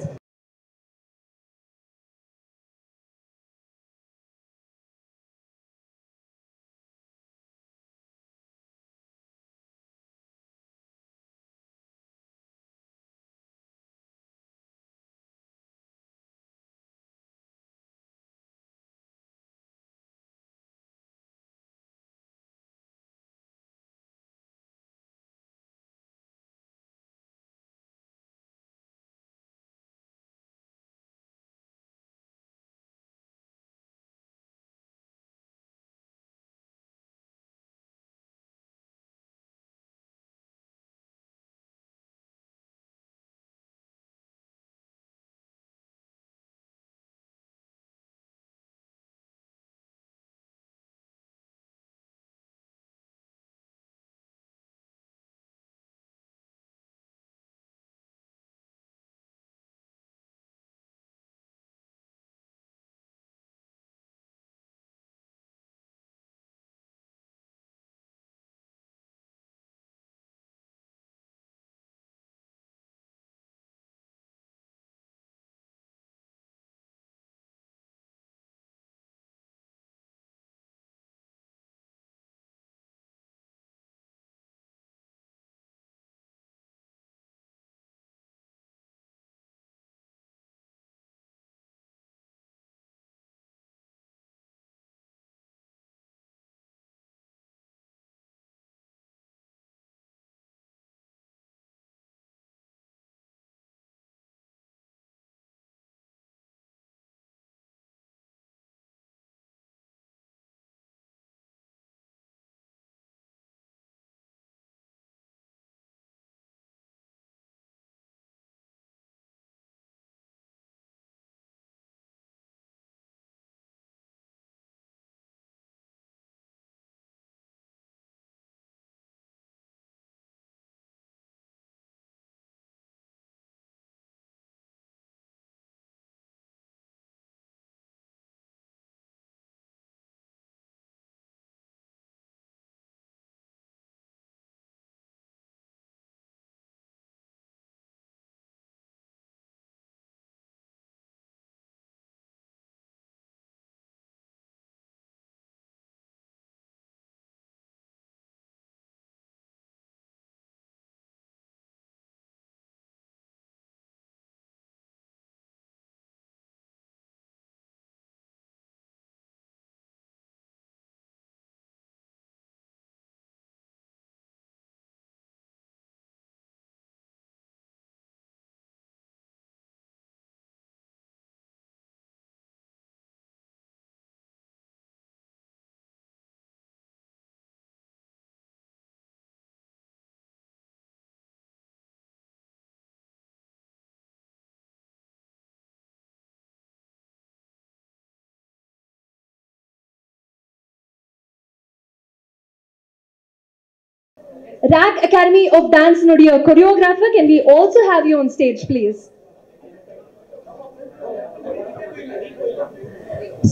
RAG Academy of Dance nuடைய choreographer, can we also have you on stage please?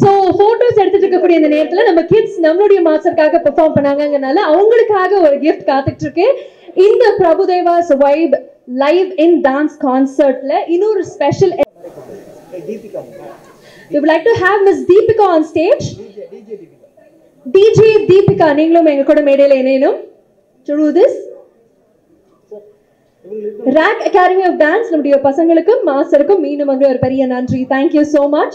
So photos எடுத்துட்டு இருக்கக்கூடிய இந்த நேரத்துல நம்ம கிட்ஸ் நம்மளுடைய மாஸ்டர்க்காக பெர்ஃபார்ம் பண்ணாங்கங்கனால அவங்களுக்காக ஒரு gift காத்துட்டு இருக்கு. இந்த Prabhudeva's vibe live in dance கான்சர்ட்ல இன்னொரு special we would like to have Miss Deepika on stage. DJ Deepika நீங்களும் எங்க கூட மேடையில இணையணும் to do this. RAG Academy of Dance நம்முடைய பசங்களுக்கும் மாஸ்டருக்கும் மீண்டும் ஒரு பெரிய நன்றி. Thank you so much.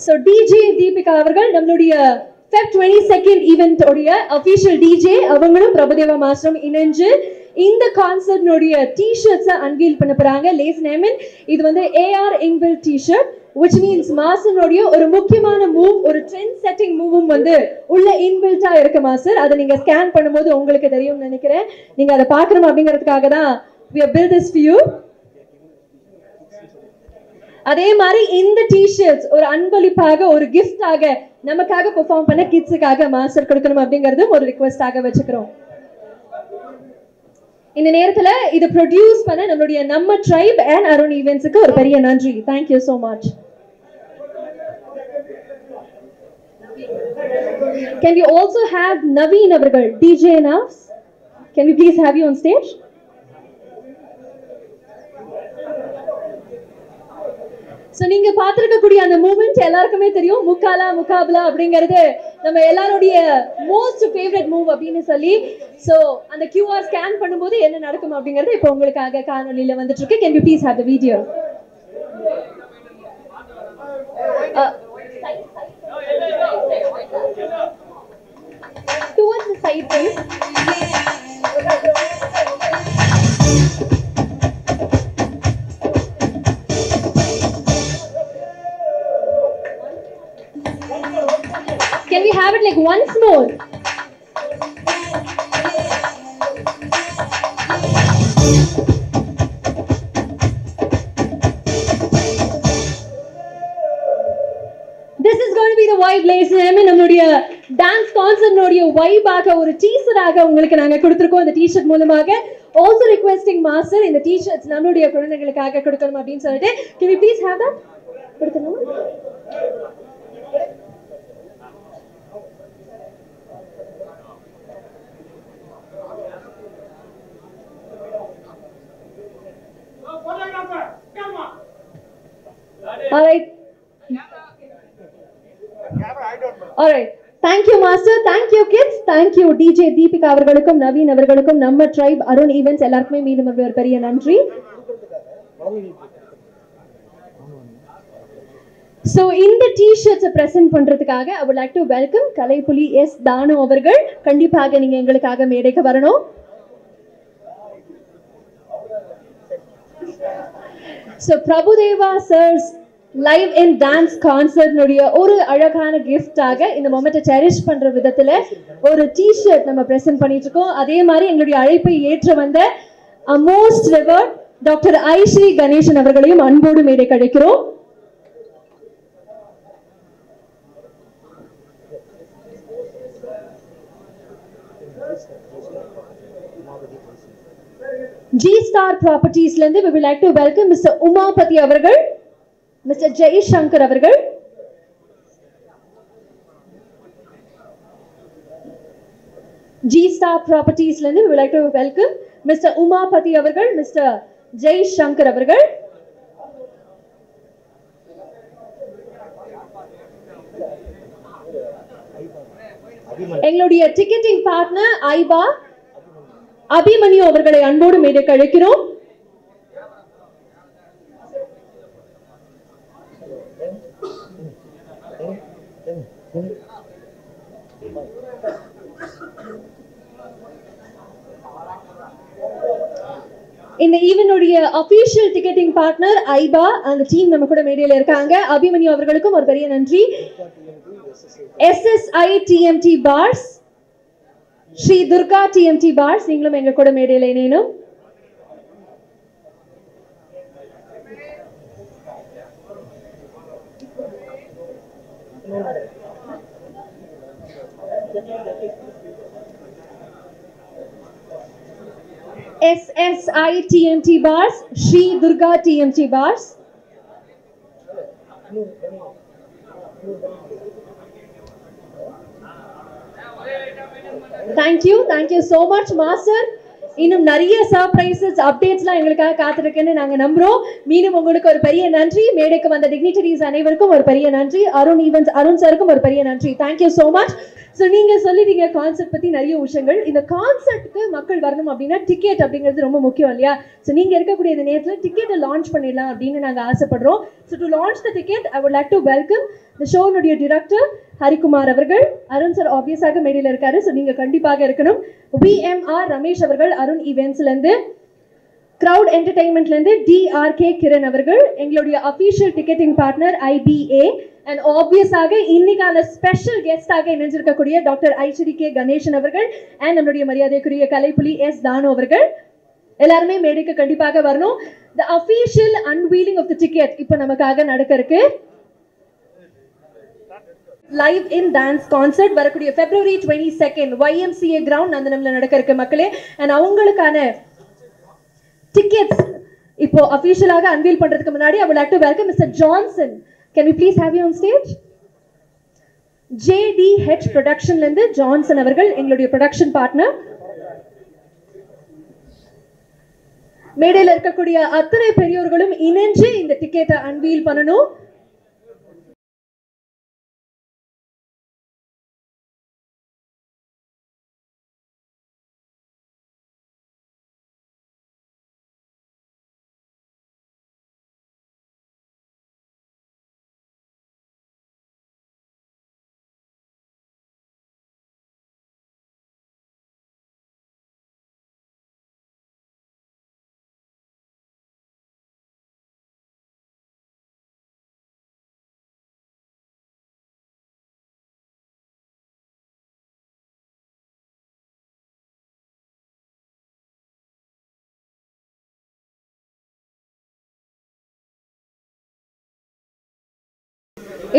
So DJ Deepika அவர்கள் நம்மளுடைய Feb 22nd event உடைய official DJ அவங்களும் பிரபுதேவா மாஸ்டரும் இணைஞ்சு இந்த கான்சர்ட் உடைய t-shirts அன்வீல் பண்ண போறாங்க. லேஸ் நேமன் இது வந்து AR inbuilt t-shirt which means master உடைய ஒரு முக்கியமான மூவ் ஒரு ட்ரெண்ட் செட்டிங் மூவும் வந்து உள்ள இன்பில்ட்டா இருக்கு மாஸ்டர். அதை நீங்க ஸ்கேன் பண்ணும்போது உங்களுக்கு தெரியும்னு நினைக்கிறேன். நீங்க அதை பார்க்கணும் அப்படிங்கிறதுக்காக தான் we have built this for you. அதே மாதிரி இந்த டி-ஷர்ட்ஸ் ஒரு அன்பளிப்பாக ஒரு கிஃப்டாக நமக்காக பெர்ஃபார்ம் பண்ண கிட்ஸுக்காக மாஸ்டர் கொடுக்கணும் அப்படிங்கறதும் ஒரு ரிக்வெஸ்டாக வச்சுக்கிறோம். இந்த நேரத்துல இது ப்ரொடியூஸ் பண்ண நம்மளுடைய நம்ம ட்ரைப் அண்ட் அருண் ஈவென்ட்ஸ்க்கு ஒரு பெரிய நன்றி. Thank you so much. Can we also have Naveen அவர்கள் DJ Navs? Can we please have you on stage? So நீங்க பாத்திருக்கக்கூடிய அந்த மூவ்மெண்ட் எல்லாருக்குமே தெரியும். முக்காலா முகாபலா அப்படிங்கிறது நம்ம எல்லாருடைய மோஸ்ட் ஃபேவரட் மூவ் அப்படின்னு சொல்லி சோ அந்த QR ஸ்கேன் பண்ணும்போது என்ன நடக்கும் அப்படிங்கிறது இப்போ உங்களுக்காக காணொளியில வந்துட்டு இருக்கு. Can you please have the video? Towards the side please. Can we have it like once more? This is going to be the vibe, ladies and gentlemen. நம்மளுடைய டான்ஸ் கான்சர்ட் உடைய வைபாக ஒரு டீசராக உங்களுக்கு நாங்க கொடுத்திருக்கோம் இந்த டி-ஷர்ட் மூலமாக. Also requesting master இந்த T-shirts நம்மளுடைய குழந்தைகளுக்காக கொடுக்கணும் அப்படின்னு சொல்லிட்டு can we please have that? கொடுக்கணும். All right. All right. Thank you master. Thank you kids. Thank you DJ Deepika அவர்களுக்கும் நவீன் அவர்களுக்கும் நம்ம ட்ரைப் அருண் ஈவென்ட்ஸ் எல்லாருக்குமே மீண்டும் ஒரு பெரிய நன்றி. So இந்த t-shirts present பண்றதுக்காக I would like to welcome Kalaipuli S Thanu அவர்கள். கண்டிப்பாக நீங்க எங்களுக்காக மேடைக்கு வரணும். So Prabhudeva sir's live in dance concert உடைய ஒரு அழகான gift-ஆக இந்த மொமெண்ட்டை cherish பண்ற விதத்துல ஒரு t-shirt நம்ம present பண்ணிட்டு இருக்கோம். அதே மாதிரி எங்களுடைய அழைப்பை ஏற்று வந்த most revered டாக்டர் ஐஸ்ரீ கணேசன் அவர்களையும் அன்போடு மேடை கிடைக்கிறோம். G Star Properties lende we would like to welcome Mr. Umapati avargal, Mr. Jay Shankar avargal. G Star Properties lende we would like to welcome Mr. Umapati avargal, Mr. Jay Shankar avargal. எங்களுடைய ticketing partner ஐபா Abhimanyu அவர்களை அன்போடு மேடைக்கு அழைக்கிறோம். இந்த ஈவென்டோடைய official ticketing partner ஐபா அந்த team நம்ம கூட மேடையில இருக்காங்க. அபிமன்யு அவர்களுக்கும் ஒரு பெரிய நன்றி. SSI TMT Bars, Sri Durga TMT Bars நீங்களும் எங்க கூட மேடையில இணையணும். SSI TMT bars, Sri Durga TMT bars. Thank you so much, Master. இன்னும் நிறைய சர்ப்ரைசஸ் அப்டேட்ஸ்லாம் எங்களுக்காக காத்திருக்குன்னு நாங்கள் நம்புறோம். மீண்டும் உங்களுக்கு ஒரு பெரிய நன்றி. மேடைக்கு வந்த டிக்னிட்டரிஸ் அனைவருக்கும் ஒரு பெரிய நன்றி. அருண் சாருக்கும் ஒரு பெரிய நன்றி. Thank you so much. ஸோ நீங்கள் சொல்லிட்டீங்க கான்செப்ட் பற்றி நிறைய விஷயங்கள். இந்த கான்செப்ட்க்கு மக்கள் வரணும் அப்படின்னா டிக்கெட் அப்படிங்கிறது ரொம்ப முக்கியம் இல்லையா? ஸோ நீங்கள் இருக்கக்கூடிய இந்த நேரத்தில் டிக்கெட்டை லான்ச் பண்ணிடலாம் அப்படின்னு நாங்கள் ஆசைப்படுறோம். So to launch the ticket I would like to welcome the ஷோனுடைய டிரெக்டர் ஹரிகுமார் அவர்கள். அருண் சார் ஆப்வியஸாக மேடையில் இருக்காரு, ஸோ நீங்கள் கண்டிப்பாக இருக்கணும். VMR ரமேஷ் அவர்கள் அருண் ஈவெண்ட்ஸ்லேருந்து, கிரவுட் என்டர்டைன்மெண்ட்லேருந்து DRK கிரண் அவர்கள், எங்களுடைய official ticketing partner IBA, and ஆப்வியஸாக இன்னைக்கான ஸ்பெஷல் கெஸ்டாக இணைஞ்சிருக்கக்கூடிய டாக்டர் ஐஸ்வரி கணேசன் அவர்கள், அண்ட் நம்மளுடைய மரியாதைக்குரிய கலைப்புலி S தானு அவர்கள். எல்லாருமே மேடைக்கு கண்டிப்பாக வரணும். The official unveiling of the ticket இப்போ நமக்காக நடக்க இருக்கு. லைவ் இன் டான்ஸ் கான்சர்ட் வரக்கூடிய February 22 YMCA கிரவுண்ட் நந்தனம்ல நடக்க இருக்கு மக்களே. அண்ட் அவங்களுக்கான டிக்கெட்ஸ் இப்போ அஃபீஷியலாக அன்வீல் பண்றதுக்கு முன்னாடி I would like to welcome Mr. Johnson. Can we please have you on stage? JDH ப்ரொடக்ஷன்ல இருந்து ஜான்சன் அவர்கள் எங்களுடைய ப்ரொடக்ஷன் பார்ட்னர். மேடையில் இருக்கக்கூடிய அத்தனை பெரியோர்களும் இணைஞ்சு இந்த டிக்கெட்டை அன்வீல் பண்ணணும்.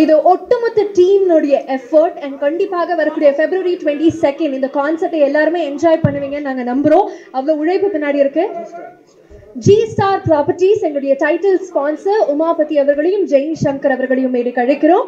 இது ஒட்டுமொத்த டீம்னுடைய எஃபர்ட் அண்ட் கண்டிப்பாக வரக்கூடிய February 22 இந்த கான்செப்டை எல்லாருமே என்ஜாய் பண்ணுவீங்கன்னு நாங்கள் நம்புகிறோம். அவ்வளோ உழைப்பு பின்னாடி இருக்கு. G-Star Properties எங்களுடைய டைட்டில் ஸ்பான்சர் உமாபதி அவர்களையும் ஜெயின் சங்கர் அவர்களையும் மேடைக்கு அழைக்கிறோம்.